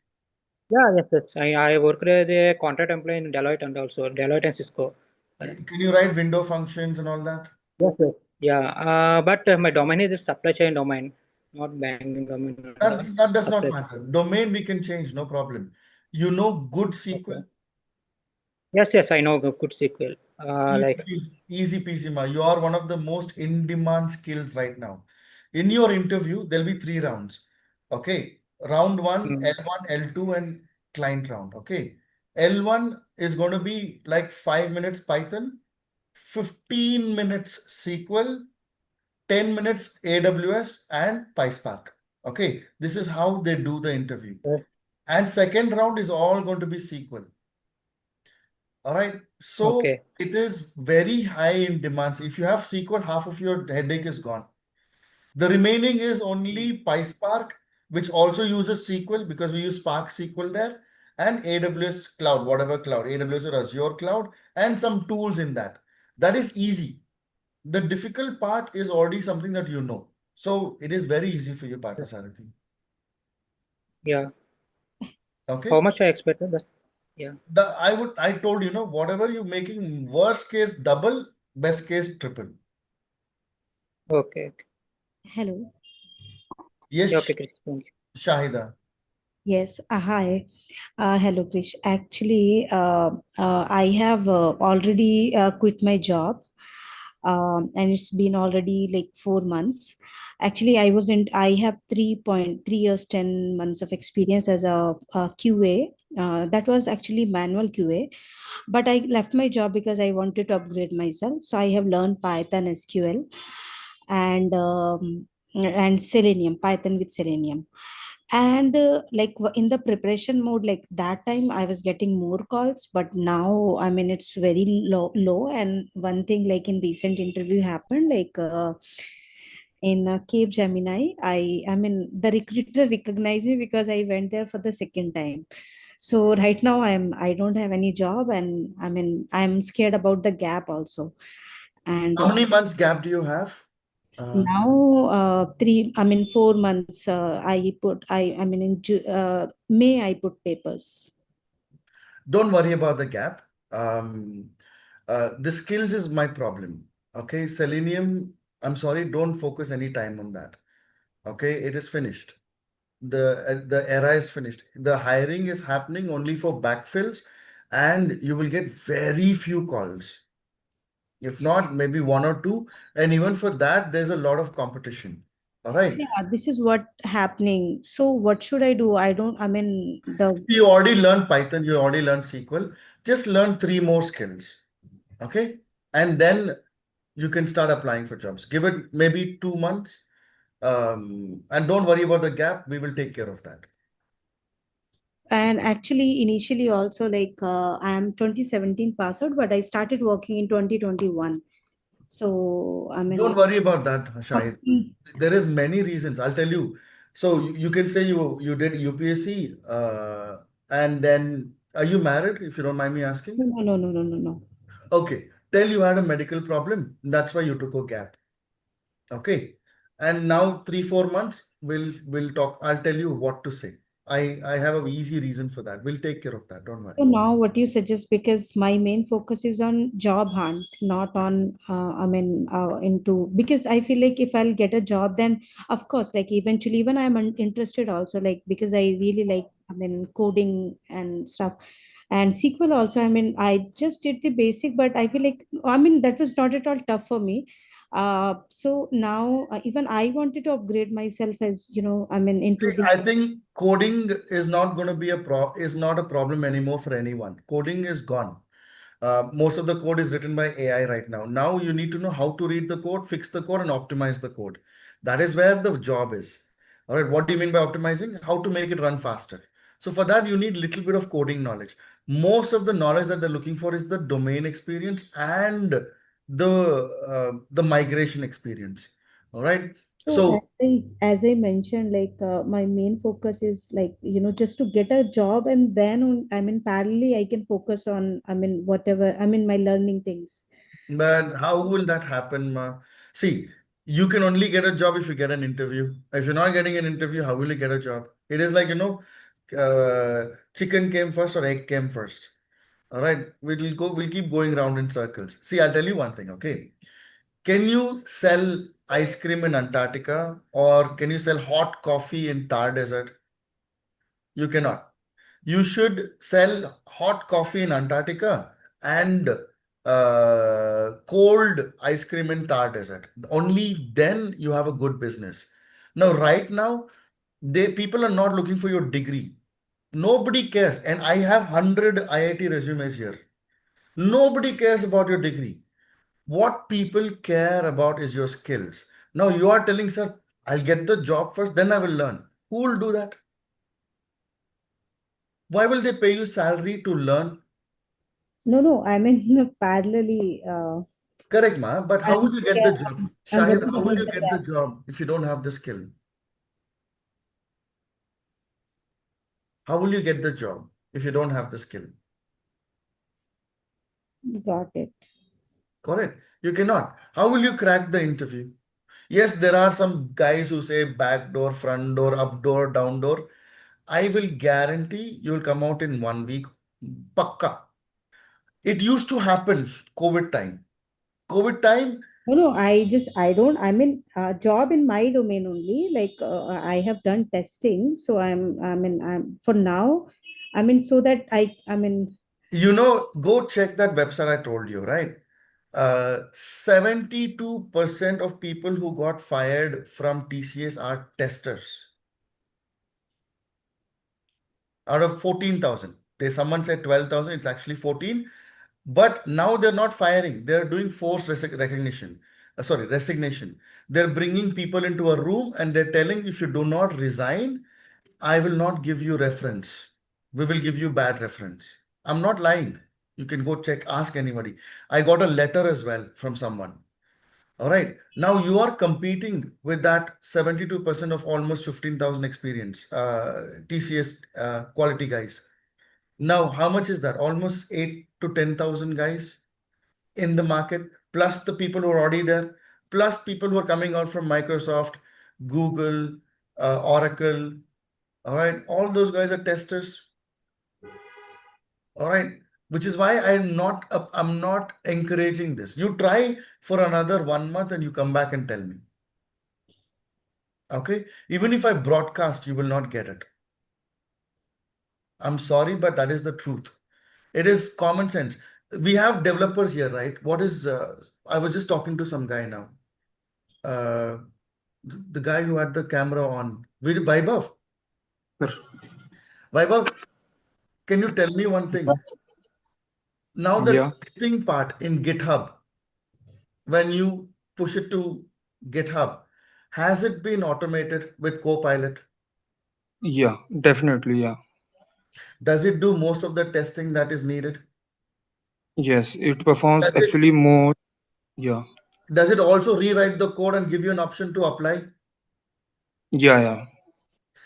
Yeah, yes. I worked as a contract employee in Deloitte and also Deloitte and Cisco. Can you write window functions and all that? Yes. Yeah, but my domain is the supply chain domain, not banking domain. That does not matter. Domain we can change, no problem. You know good SQL? Yes, I know good SQL. Easy peasy, ma. You are one of the most in-demand skills right now. In your interview, there'll be 3 rounds. Okay. Round 1, L1, L2, and client round. Okay. L1 is going to be like 5 minutes Python, 15 minutes SQL, 10 minutes AWS and PySpark. Okay. This is how they do the interview. And second round is all going to be SQL. All right. So it is very high in demands. If you have SQL, half of your headache is gone. The remaining is only PySpark, which also uses SQL because we use Spark SQL there, and AWS cloud, whatever cloud, AWS or Azure cloud, and some tools in that. That is easy. The difficult part is already something that you know. So it is very easy for you, Parthasarathi. Yeah. Okay. How much I expected? Yeah. I told you, whatever you're making, worst case double, best case triple. Okay. Hello. Yes. Okay, Krish. Thank you. Shahida. Yes. Hi. Hello, Krish. Actually, I have already quit my job, and it's been already like 4 months. Actually, I have 3 years, 10 months of experience as a QA. That was actually manual QA, but I left my job because I wanted to upgrade myself. So I have learned Python, SQL, and Selenium, Python with Selenium. And in the preparation mode, like that time I was getting more calls, but now I mean it's very low. And one thing, like in recent interview happened, in Cape Gemini, I mean the recruiter recognized me because I went there for the second time. So right now I don't have any job, and I mean I'm scared about the gap also. And How many months gap do you have? now 4 months I mean in May I put papers. Don't worry about the gap. The skills is my problem. Okay, Selenium, I'm sorry, don't focus any time on that. Okay, it is finished. The era is finished. The hiring is happening only for backfills, and you will get very few calls. If not, maybe one or two. And even for that, there's a lot of competition. All right. Yeah, this is what happening. So what should I do? I mean You already learned Python, you already learned SQL. Just learn 3 more skills. Okay. And then you can start applying for jobs. Give it maybe 2 months. And don't worry about the gap. We will take care of that. And actually initially also, I am 2017 pass out, but I started working in 2021. So I mean Don't worry about that, Shahid. There is many reasons. I'll tell you. So you can say you did UPSC, and then are you married, if you don't mind me asking? No. Okay. Tell you had a medical problem. That's why you took a gap. Okay. And now 3-4 months, we'll talk. I'll tell you what to say. I have an easy reason for that. We'll take care of that. Don't worry. So now what you suggest, because my main focus is on job hunt, not on, because I feel like if I'll get a job, then of course, like eventually, even I'm interested also, like, because I really like, coding and stuff. And SQL also, I just did the basic, but I feel like, that was not at all tough for me. So now even I wanted to upgrade myself as, into the. I think coding is not going to be is not a problem anymore for anyone. Coding is gone. Most of the code is written by AI right now. Now you need to know how to read the code, fix the code, and optimize the code. That is where the job is. All right. What do you mean by optimizing? How to make it run faster. So for that, you need little bit of coding knowledge. Most of the knowledge that they're looking for is the domain experience and the migration experience. All right. So So as I mentioned, my main focus is just to get a job, and then parallelly I can focus on whatever my learning things. but how will that happen, Ma? See, you can only get a job if you get an interview. If you're not getting an interview, how will you get a job? It is like, chicken came first or egg came first. All right, we'll keep going round in circles. See, I'll tell you one thing, okay? Can you sell ice cream in Antarctica, or can you sell hot coffee in Thar Desert? You cannot. You should sell hot coffee in Antarctica and cold ice cream in Thar Desert. Only then you have a good business. Now, right now, people are not looking for your degree. Nobody cares. And I have 100 IIT resumes here. Nobody cares about your degree. What people care about is your skills. Now you are telling, sir, I'll get the job first, then I will learn. Who will do that? Why will they pay you salary to learn? No, parallelly. Correct, ma. But how will you get the job? I'm Shahid, working how will towards you the get the gap. job if you don't have the skill? How will you get the job if you don't have the skill? Got it. Correct. You cannot. How will you crack the interview? Yes, there are some guys who say back door, front door, up door, down door. I will guarantee you will come out in 1 week. Pakka. It used to happen COVID time. COVID time, No, job in my domain only. I have done testing, so I'm for now. So that go check that website I told you, right? 72% of people who got fired from TCS are testers. Out of 14,000. Someone said 12,000, it's actually 14. But now they're not firing. They're doing forced recognition. Resignation. They're bringing people into a room and they're telling if you do not resign, I will not give you reference. We will give you bad reference. I'm not lying. You can go check, ask anybody. I got a letter as well from someone. All right. Now you are competing with that 72% of almost 15,000 experience, TCS quality guys. Now, how much is that? Almost 8 to 10,000 guys in the market, plus the people who are already there, plus people who are coming out from Microsoft, Google, Oracle. All right. All those guys are testers. All right. Which is why I'm not encouraging this. You try for another 1 month and you come back and tell me. Okay. Even if I broadcast, you will not get it. I'm sorry, but that is the truth. It is common sense. We have developers here, right? I was just talking to some guy now. The guy who had the camera on. Vaibhav. Vaibhav, can you tell me one thing? Now the testing part in GitHub, when you push it to GitHub, has it been automated with Copilot? Yeah, definitely. Yeah. Does it do most of the testing that is needed? Yes, it performs Does it, actually more. Yeah. does it also rewrite the code and give you an option to apply? Yeah, yeah.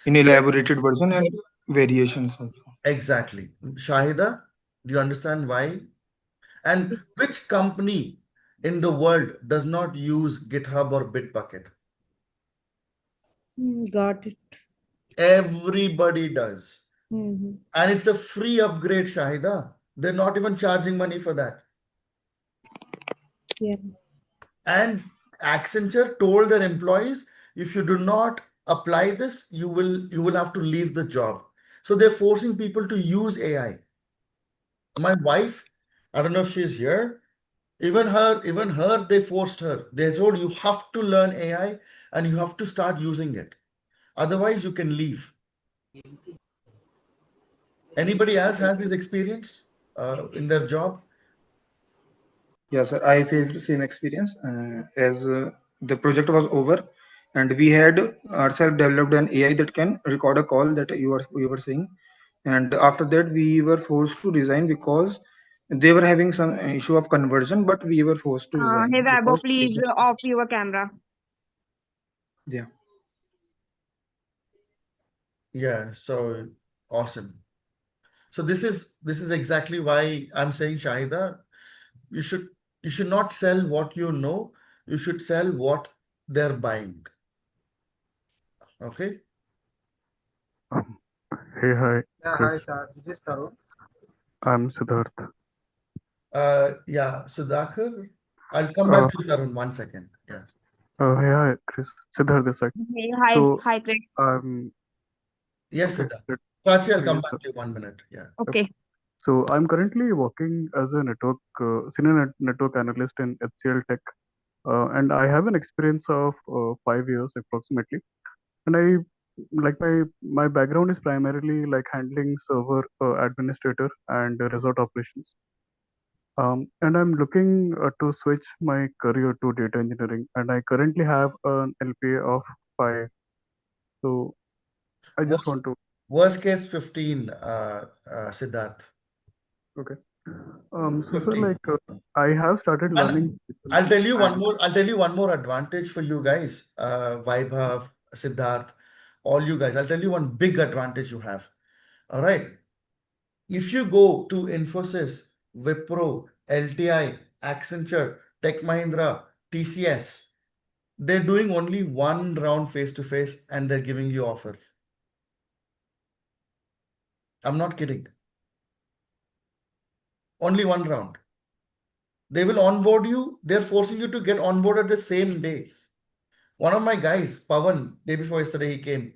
In elaborated version and variations also. Exactly. Shahida, do you understand why? And which company in the world does not use GitHub or Bitbucket? Got it. Everybody does. Mm-hmm. And it's a free upgrade, Shahida. They're not even charging money for that. Yeah. And Accenture told their employees, if you do not apply this, you will have to leave the job. So they're forcing people to use AI. My wife, I don't know if she's here, even her, they forced her. They told you have to learn AI and you have to start using it. Otherwise, you can leave. Anybody else has this experience in their job? Yes, sir. I faced the same experience as the project was over, and we had ourselves developed an AI that can record a call that you were saying, and after that we were forced to resign because they were having some issue of conversion, but we were forced to resign Hey, Vabo, because please off your camera. yeah. Yeah, so awesome. So this is exactly why I'm saying, Shahida, you should not sell what you know, you should sell what they're buying. Okay? Hey, hi, Yeah, Chris. hi sir. This is Tarun. I'm Siddharth. Yeah, Sudhakar, I'll come Uh, back to you, Tarun, 1 second. Yeah. hey, hi, Chris. Siddharth this side. Hey, So, hi, Chris. Yes, okay. Siddharth. Prachi, I'll come Yes, back sir. to you 1 minute. Yeah. Okay. So, I'm currently working as a senior network analyst in HCL Tech, and I have an experience of 5 years approximately. And I like my background is primarily like handling server administrator and resort operations. And I'm looking to switch my career to data engineering, and I currently have an LPA of 5. So I just Worst, want to. worst case 15, Siddharth. Okay. So sir, 15. I have started And learning. I'll tell you one more advantage for you guys, Vaibhav, Siddharth, all you guys. I'll tell you one big advantage you have. All right. If you go to Infosys, Wipro, LTI, Accenture, Tech Mahindra, TCS, they're doing only one round face to face and they're giving you offer. I'm not kidding. Only one round. They will onboard you. They're forcing you to get onboarded the same day. One of my guys, Pawan, day before yesterday, he came.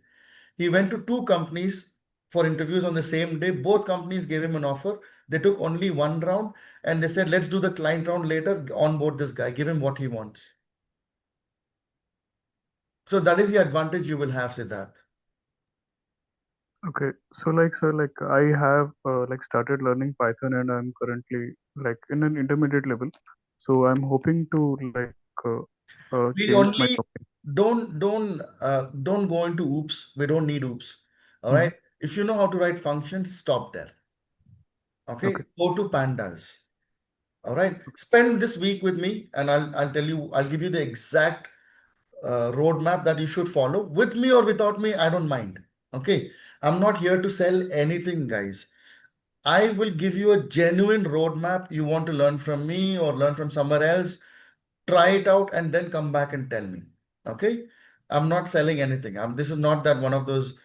He went to 2 companies for interviews on the same day. Both companies gave him an offer. They took only one round and they said, let's do the client round later, onboard this guy, give him what he wants. So that is the advantage you will have, Siddharth. Okay. So sir, I have started learning Python, and I'm currently in an intermediate level. So I'm hoping to We change my only topic. don't go into oops. We don't need oops. All right. If you know how to write functions, stop there. Okay. Go to pandas. All right. Spend this week with me, and I'll tell you, I'll give you the exact roadmap that you should follow. With me or without me, I don't mind. Okay. I'm not here to sell anything, guys. I will give you a genuine roadmap. You want to learn from me or learn from somewhere else, try it out and then come back and tell me. Okay. I'm not selling anything. This is not that one of those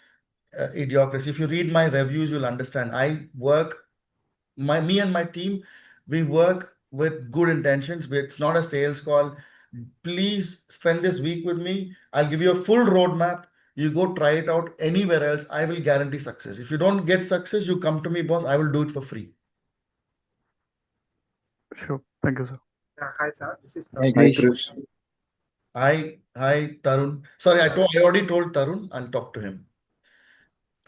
idiocracy. If you read my reviews, you'll understand. Me and my team, we work with good intentions. It's not a sales call. Please spend this week with me. I'll give you a full roadmap. You go try it out anywhere else. I will guarantee success. If you don't get success, you come to me, boss. I will do it for free. Sure. Thank you, sir. Hi, sir. This is Hi, Tarun. Krish. Hi, Tarun. Sorry, I already told Tarun. I'll talk to him.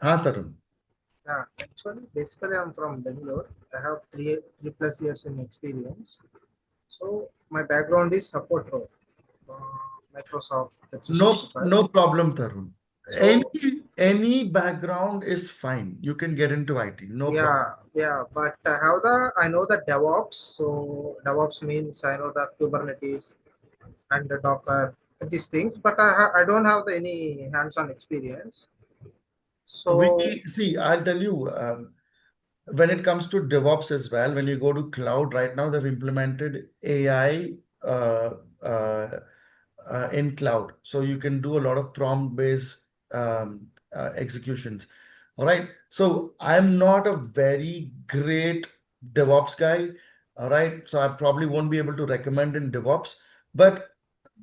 Tarun. Yeah, actually, basically, I'm from Bangalore. I have three plus years in experience. So my background is support role, Microsoft No problem, Tarun. So Any background is fine. You can get into IT. No problem. yeah, but I know the DevOps. So DevOps means I know the Kubernetes and the Docker, these things, but I don't have any hands-on experience. So See, I'll tell you, when it comes to DevOps as well, when you go to cloud right now, they've implemented AI in cloud. So you can do a lot of prompt-based executions. All right. So I'm not a very great DevOps guy. All right. So I probably won't be able to recommend in DevOps. But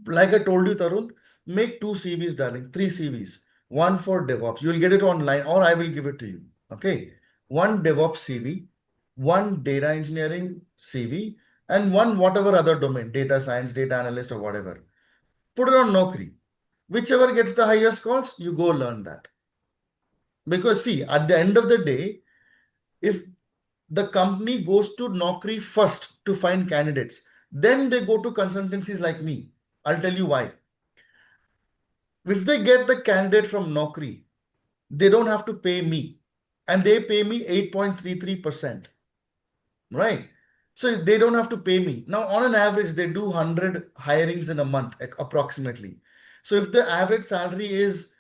like I told you, Tarun, make 2 CVs, darling, 3 CVs. One for DevOps. You'll get it online, or I will give it to you. Okay. One DevOps CV, one data engineering CV, and one whatever other domain, data science, data analyst, or whatever. Put it on Naukri. Whichever gets the highest calls, you go learn that. Because see, at the end of the day, if the company goes to Naukri first to find candidates, then they go to consultancies like me. I'll tell you why. If they get the candidate from Naukri, they don't have to pay me. And they pay me 8.33%. Right? So they don't have to pay me. Now, on an average, they do 100 hirings in a month, approximately. So if the average salary is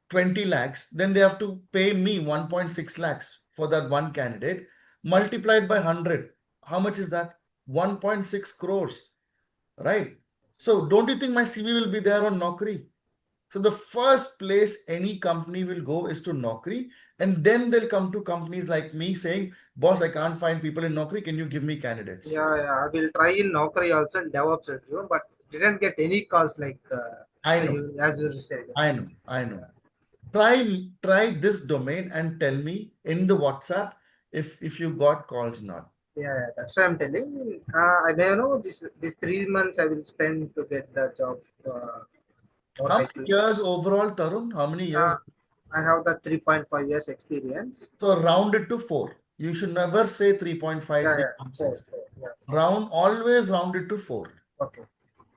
20 lakhs, then they have to pay me 1.6 lakhs for that one candidate, multiplied by 100. How much is that? 1.6 crores, right? So don't you think my CV will be there on Naukri? So the first place any company will go is to Naukri, and then they'll come to companies like me saying, boss, I can't find people in Naukri. Can you give me candidates? yeah, I will try in Naukri also in DevOps review, but didn't get any calls like I know. as you said. I know. Try this domain and tell me in the WhatsApp if you got calls or not. Yeah, that's why I'm telling. I may know these 3 months I will spend to get the job. What How I many think. years overall, Tarun? How many years? I have the 3.5 years experience. So round it to 4. You should never say 3.5, Yeah, 3.6. four, yeah. Always round it to 4. Okay.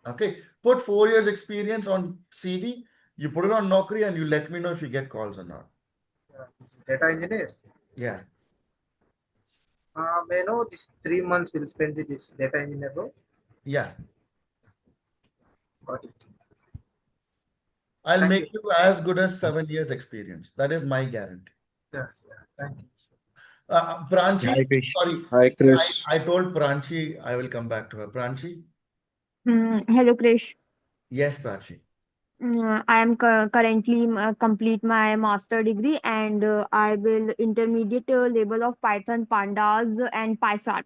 Okay. Put 4 years experience on CV. You put it on Naukri and you let me know if you get calls or not. Data engineer. Yeah. May I know these 3 months will spend with this data engineer role? Yeah. Got it. I'll Thank make you. you as good as 7 years experience. That is my guarantee. Yeah, thank you. Pranchi, Hi, Krish. sorry. Hi, Krish. I told Pranchi I will come back to her. Pranchi? Hello, Krish. Yes, Pranchi. I am currently complete my master degree and I will intermediate level of Python, Pandas and PySart.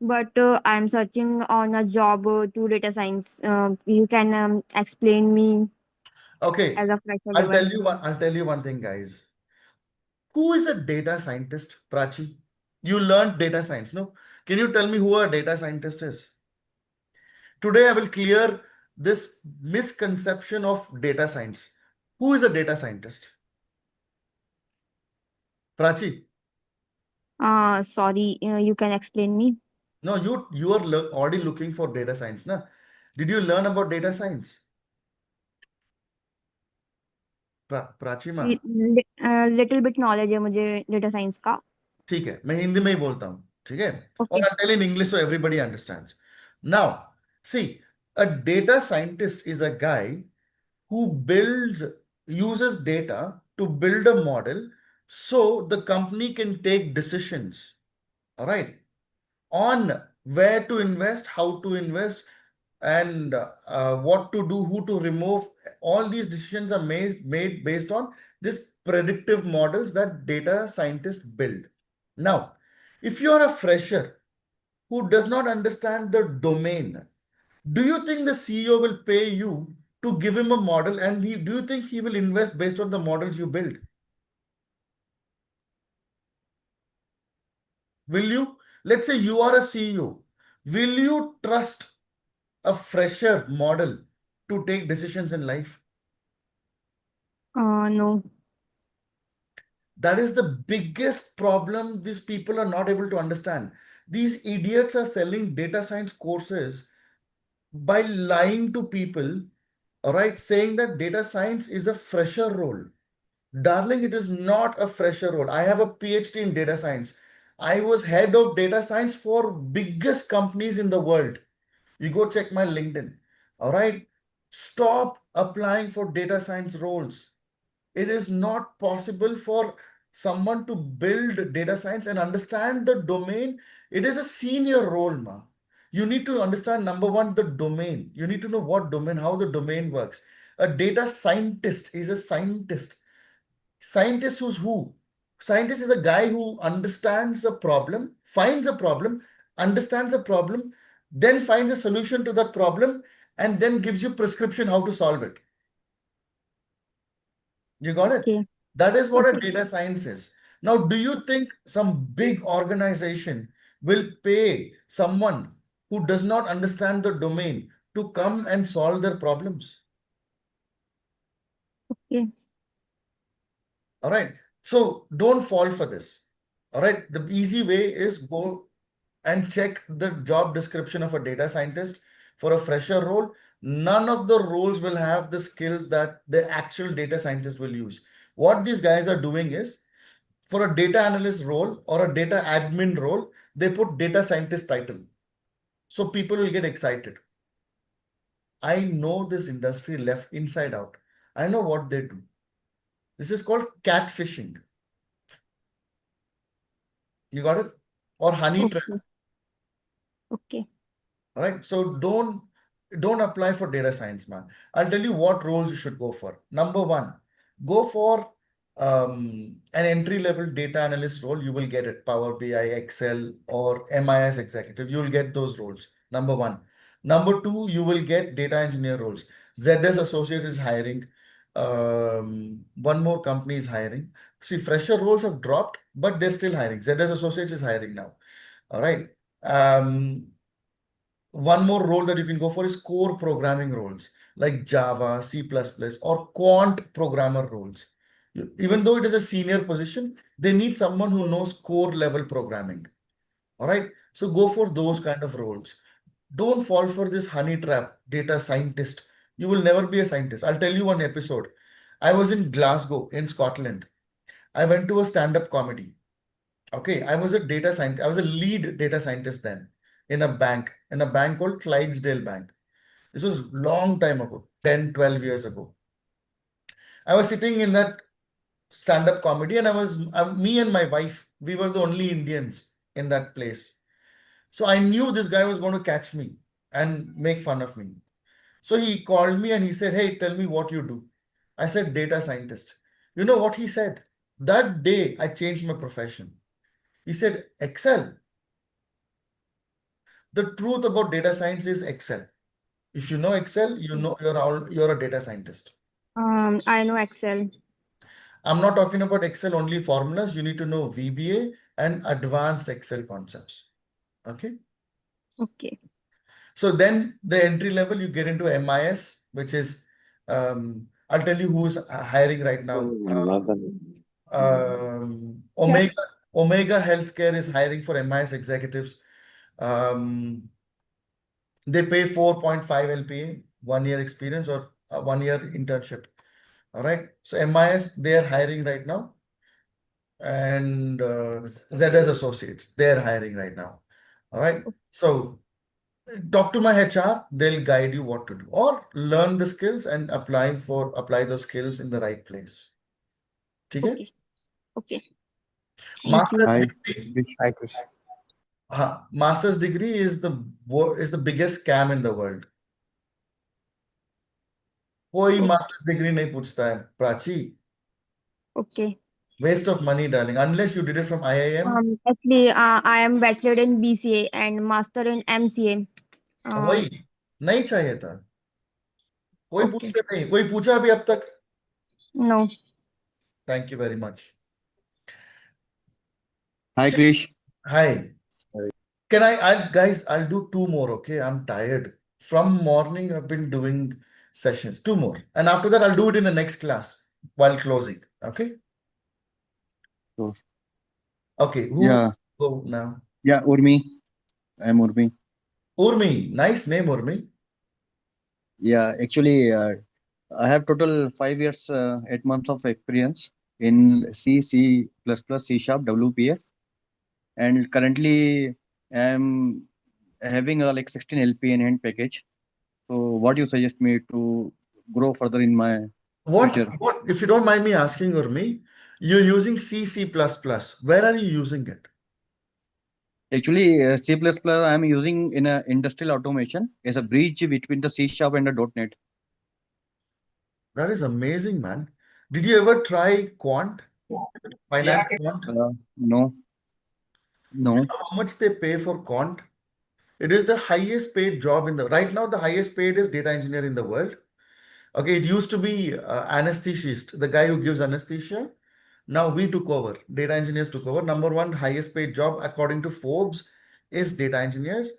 But I am searching on a job to data science. You can explain me Okay. as a fresher I'll level. tell you one thing, guys. Who is a data scientist, Prachi? You learned data science, no? Can you tell me who a data scientist is? Today, I will clear this misconception of data science. Who is a data scientist? Prachi? Sorry, you can explain me. No, you are already looking for data science, na? Did you learn about data science? प्राचीमा little bit knowledge है मुझे data science का। ठीक है, मैं हिंदी में ही बोलता हूँ, ठीक है, और Okay. I'll tell in English so everybody understands. Now, see, a data scientist is a guy who uses data to build a model so the company can take decisions, all right, on where to invest, how to invest, and what to do, who to remove. All these decisions are made based on this predictive models that data scientists build. Now, if you are a fresher who does not understand the domain, do you think the CEO will pay you to give him a model, and do you think he will invest based on the models you build? Will you? Let's say you are a CEO. Will you trust a fresher model to take decisions in life? No. That is the biggest problem these people are not able to understand. These idiots are selling data science courses by lying to people, all right, saying that data science is a fresher role. Darling, it is not a fresher role. I have a PhD in data science. I was head of data science for biggest companies in the world. You go check my LinkedIn. All right. Stop applying for data science roles. It is not possible for someone to build data science and understand the domain. It is a senior role, ma. You need to understand, number one, the domain. You need to know what domain, how the domain works. A data scientist is a scientist. Scientist who's who? Scientist is a guy who understands a problem, finds a problem, understands a problem, then finds a solution to that problem, and then gives you prescription how to solve it. You got it? Okay. That is what a Okay. data science is. Now, do you think some big organization will pay someone who does not understand the domain to come and solve their problems? Okay. All right. So don't fall for this. All right. The easy way is go and check the job description of a data scientist for a fresher role. None of the roles will have the skills that the actual data scientist will use. What these guys are doing is, for a data analyst role or a data admin role, they put data scientist title. So people will get excited. I know this industry left inside out. I know what they do. This is called catfishing. You got it? Or honey trap. Okay. Okay. All right. So don't apply for data science, man. I'll tell you what roles you should go for. Number one, go for an entry-level data analyst role. You will get it. Power BI, Excel, or MIS executive. You will get those roles. Number one. Number two, you will get data engineer roles. ZS Associate is hiring. One more company is hiring. See, fresher roles have dropped, but they're still hiring. ZS Associates is hiring now. All right. One more role that you can go for is core programming roles like Java, C++, or quant programmer roles. Even though it is a senior position, they need someone who knows core level programming. All right. So go for those kind of roles. Don't fall for this honey trap, data scientist. You will never be a scientist. I'll tell you one episode. I was in Glasgow in Scotland. I went to a stand-up comedy. Okay, I was a data scientist. I was a lead data scientist then in a bank called Clydesdale Bank. This was long time ago, 10, 12 years ago. I was sitting in that stand-up comedy and me and my wife, we were the only Indians in that place. So I knew this guy was going to catch me and make fun of me. So he called me and he said, "Hey, tell me what you do." I said, "Data scientist." You know what he said? That day I changed my profession. He said, "Excel." The truth about data science is Excel. If you know Excel, you know you're a data scientist. I know Excel. I'm not talking about Excel only formulas. You need to know VBA and advanced Excel concepts. Okay. Okay. So then the entry level, you get into MIS, which is, I'll tell you who's hiring right now. Omega Healthcare is hiring for MIS executives. They pay 4.5 LPA, 1 year experience or 1 year internship. All right. So MIS, they're hiring right now. And ZS Associates, they're hiring right now. All right. So talk to my HR, they'll guide you what to do, or learn the skills and apply those skills in the right place. Okay? Okay. Okay. Thank you. Master's Hi, degree. Krish. Hi, Krish. Master's degree is the biggest scam in the world. कोई master's degree नहीं पूछता है, Prachi. Okay. Waste of money, darling. Unless you did it from IIM. Actually, I am bachelor in BCA and master in MCA. वही नहीं चाहिए था. कोई Okay. पूछते नहीं. कोई पूछा अभी अब तक? No. Thank you very much. Hi, Krish. Hi. I'll do two more, okay? I'm tired. From morning, I've been doing sessions, two more. And after that, I'll do it in the next class while closing, okay? So, Okay, who yeah, go now? yeah, Urmi. I'm Urmi. Urmi, nice name, Urmi. Yeah, actually, I have total 5 years, 8 months of experience in C, C++, C Sharp, WPF, and currently I'm having a like 16 LP in hand package. So, what do you suggest me to grow further in my future? What, if you don't mind me asking, Urmi, you're using C, C++. Where are you using it? Actually, C++ I'm using in a industrial automation as a bridge between the C Sharp and the .NET. That is amazing, man. Did you ever try quant? Finance quant? No, no. How much they pay for quant? It is the highest paid job right now, the highest paid is data engineer in the world. Okay, it used to be anesthetist, the guy who gives anesthesia. Now we took over, data engineers took over. Number one highest paid job according to Forbes is data engineers.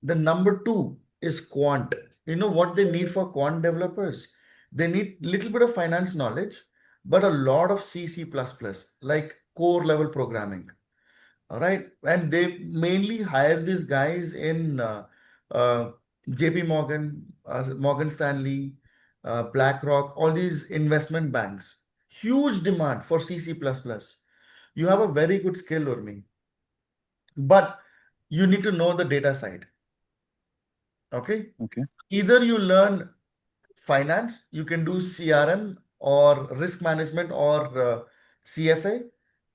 The number two is quant. You know what they need for quant developers? They need little bit of finance knowledge, but a lot of C, C++, like core level programming. All right. And they mainly hire these guys in uh, JP Morgan, Morgan Stanley, BlackRock, all these investment banks. Huge demand for C, C++. You have a very good skill, Urmi, but you need to know the data side. Okay. Okay. Either you learn finance, you can do CRM or risk management or CFA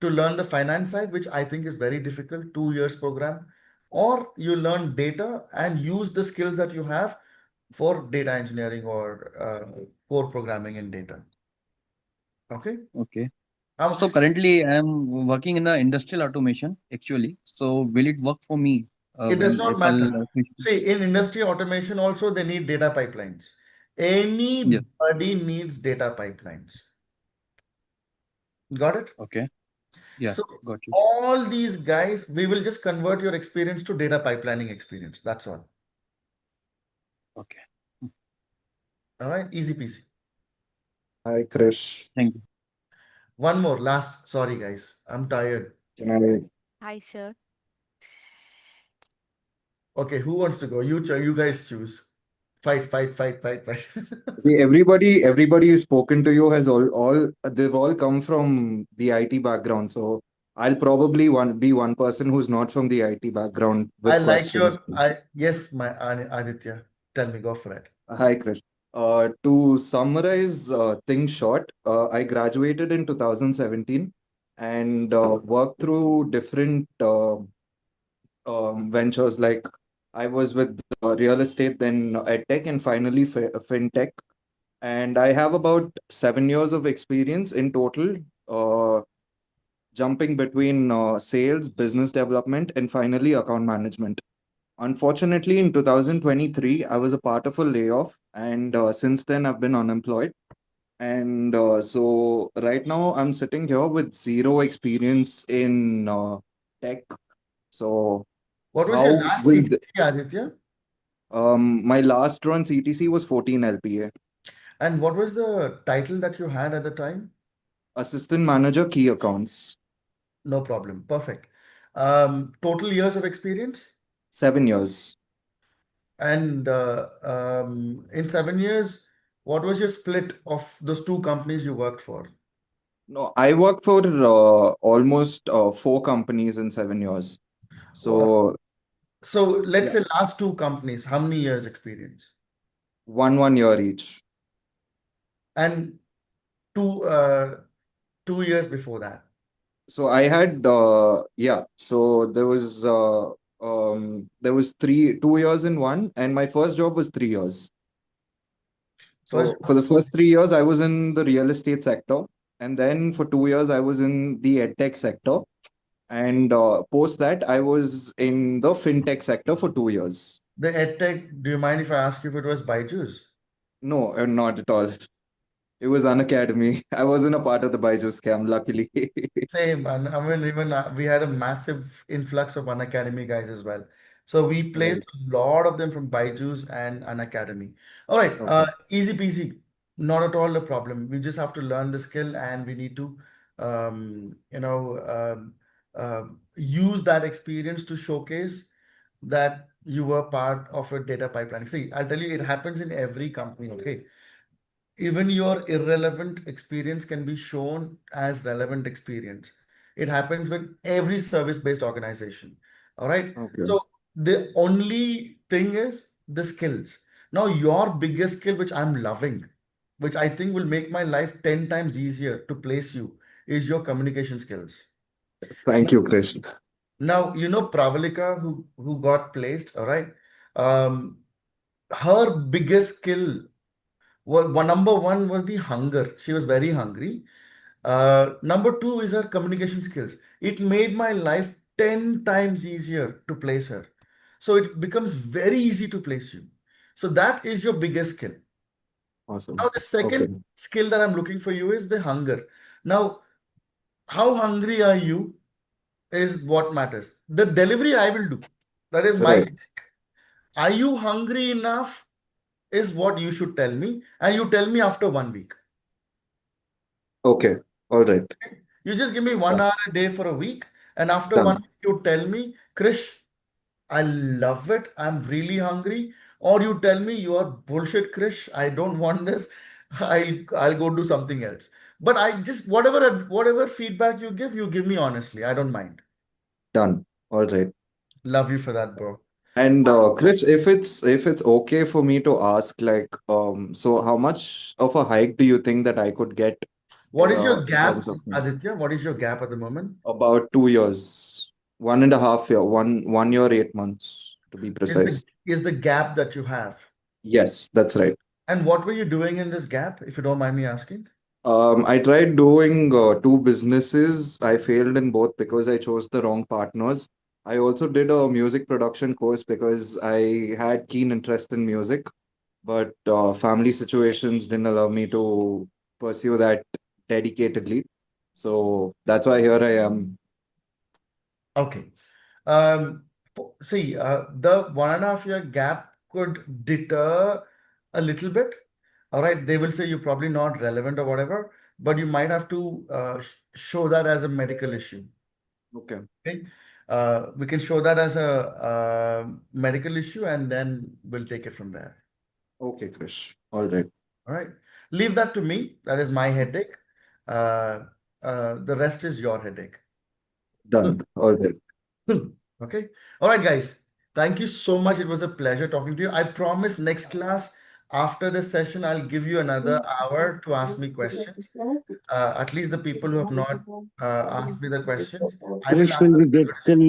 to learn the finance side, which I think is very difficult, 2 years program, or you learn data and use the skills that you have for data engineering or core programming in data. Okay. Okay. So currently I'm working in the industrial automation actually. So will it work for me? It does not If I'll matter. See, in industry automation also, they need data pipelines. yeah. Anybody needs data pipelines. Got it? Okay. Yeah, So got you. all these guys, we will just convert your experience to data pipelining experience. That's all. Okay. All right, easy peasy. Hi, Krish. Thank you. One more, last. Sorry, guys. I'm tired. Can I? Hi, sir. Okay, who wants to go? You guys choose. Fight, fight, fight, fight, fight. See, everybody who's spoken to you has they've all come from the IT background. So I'll probably be one person who's not from the IT background I with like questions. yes, my Aditya. Tell me, go for it. Hi, Krish. To summarize things short, I graduated in 2017 and worked through different ventures. Like I was with real estate, then edtech, and finally fintech. And I have about 7 years of experience in total, jumping between sales, business development, and finally account management. Unfortunately, in 2023, I was a part of a layoff, and since then, I've been unemployed. And so right now, I'm sitting here with zero experience in tech. So, What was your how last will CTC, Aditya? my last run CTC was 14 LPA, And what was the title that you had at the time? assistant manager, key accounts, No problem. Perfect. Total years of experience? 7 years. And in 7 years, What was your split of those two companies you worked for? No, I worked for almost 4 companies in 7 years. So So let's yeah, say last two companies, how many years experience? 1 year each. And two uh, 2 years before that. So I had so there was 2 years in one, and my first job was 3 years. First, So for the first 3 years, I was in the real estate sector, and then for 2 years, I was in the edtech sector, and post that, I was in the fintech sector for 2 years. the edtech, do you mind if I ask you if it was Byju's? No, not at all. It was an academy. I wasn't a part of the Byju's scam, luckily. Same, and I mean, even we had a massive influx of Unacademy guys as well. So we Right. placed a lot of them from Byju's and Unacademy. All right, Okay. easy peasy, not at all a problem. We just have to learn the skill, and we need to, you know, use that experience to showcase that you were part of a data pipeline. See, I'll tell you, it happens in every company. Okay, even your irrelevant experience can be shown as relevant experience. It happens with every service-based organization. All right. Okay. So the only thing is the skills. Now, your biggest skill, which I'm loving, which I think will make my life 10 times easier to place you, is your communication skills. Thank you, Krish. Now, you know Pravalika who got placed, all right? Her biggest skill well, number one was the hunger. She was very hungry. Number two is her communication skills. It made my life 10 times easier to place her. So it becomes very easy to place you. So that is your biggest skill. Awesome. Now, the second Okay. skill that I'm looking for you is the hunger. Now, how hungry are you is what matters. The delivery I will do. That is my. Right. Are you hungry enough is what you should tell me. And you tell me after 1 week. Okay. All right. You just give me 1 hour a day for a week, and after Done. 1 week, you tell me, Krish, I love it. I'm really hungry. Or you tell me you are bullshit, Krish. I don't want this. I'll go do something else. But I just whatever feedback you give me honestly. I don't mind. Done. All right. Love you for that, bro. And Krish, if it's okay for me to ask, like, so how much of a hike do you think that I could get What is your in gap, terms of Aditya? What is your gap at the moment? about 2 years, 1.5 year, 1 year, 8 months to be Is the precise. is the gap that you have? Yes, that's right. And what were you doing in this gap, if you don't mind me asking? I tried doing 2 businesses. I failed in both because I chose the wrong partners. I also did a music production course because I had keen interest in music, but family situations didn't allow me to pursue that dedicatedly. So that's why here I am. Okay. See, the 1.5 year gap could deter a little bit. All right, they will say you're probably not relevant or whatever, but you might have to show that as a medical issue. Okay. Okay. We can show that as a medical issue, and then we'll take it from there. Okay, Krish. All right. All right. Leave that to me. That is my headache. The rest is your headache. Done. All right. Okay. All right, guys. Thank you so much. It was a pleasure talking to you. I promise next class, after this session, I'll give you another hour to ask me questions. At least the people who have not asked me the questions, I will Krish, answer will we them get the vigorously.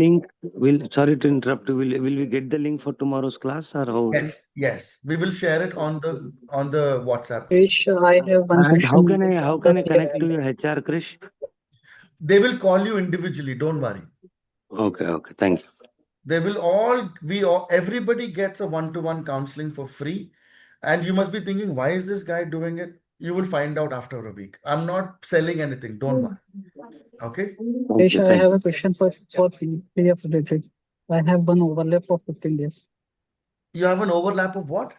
link? Sorry to interrupt. Will we get the link for tomorrow's class or how? Yes, yes. We will share it on the WhatsApp group. Krish, I have one And how question. can I connect to your HR, Krish? They will call you individually. Don't worry. Okay, okay. Thank you. They will everybody gets a one-to-one counseling for free. And you must be thinking, why is this guy doing it? You will find out after a week. I'm not selling anything. Don't worry. Okay. Krish, I have a question for PDF related. I have one overlap of 15 days. You have an overlap of what?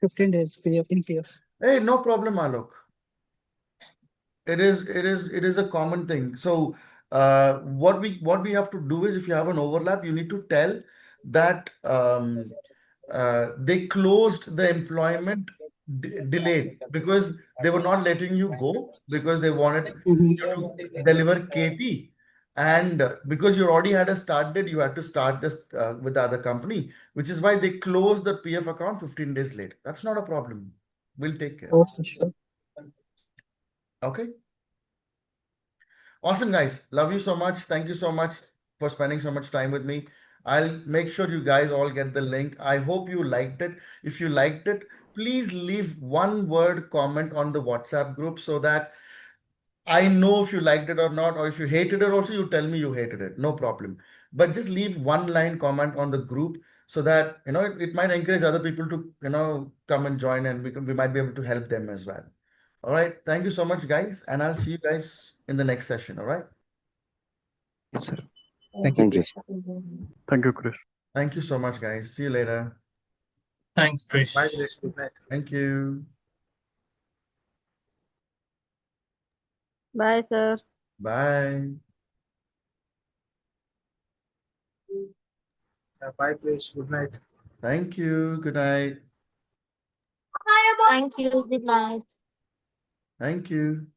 15 days PF in PF. Hey, no problem, Alok. It is a common thing. So what we have to do is, if you have an overlap, you need to tell that they closed the employment delayed because they were not letting you go because they wanted Mhm. you to deliver KP. And because you already had a start date, you had to start this with the other company, which is why they closed the PF account 15 days late. That's not a problem. We'll take care. Okay, sure. Okay. Awesome, guys. Love you so much. Thank you so much for spending so much time with me. I'll make sure you guys all get the link. I hope you liked it. If you liked it, please leave one word comment on the WhatsApp group so that I know if you liked it or not, or if you hated it also, you tell me you hated it. No problem. But just leave one line comment on the group so that, it might encourage other people to, come and join, and we might be able to help them as well. All right. Thank you so much, guys. And I'll see you guys in the next session. All right. Yes, sir. Thank you. Thank you. Thank you, Krish. Thank you so much, guys. See you later. Thanks, Krish. Bye, Krish. Good night. Thank you. Bye, sir. Bye. Bye, Krish. Good night. Thank you. Good night. Thank you. Good night. Thank you.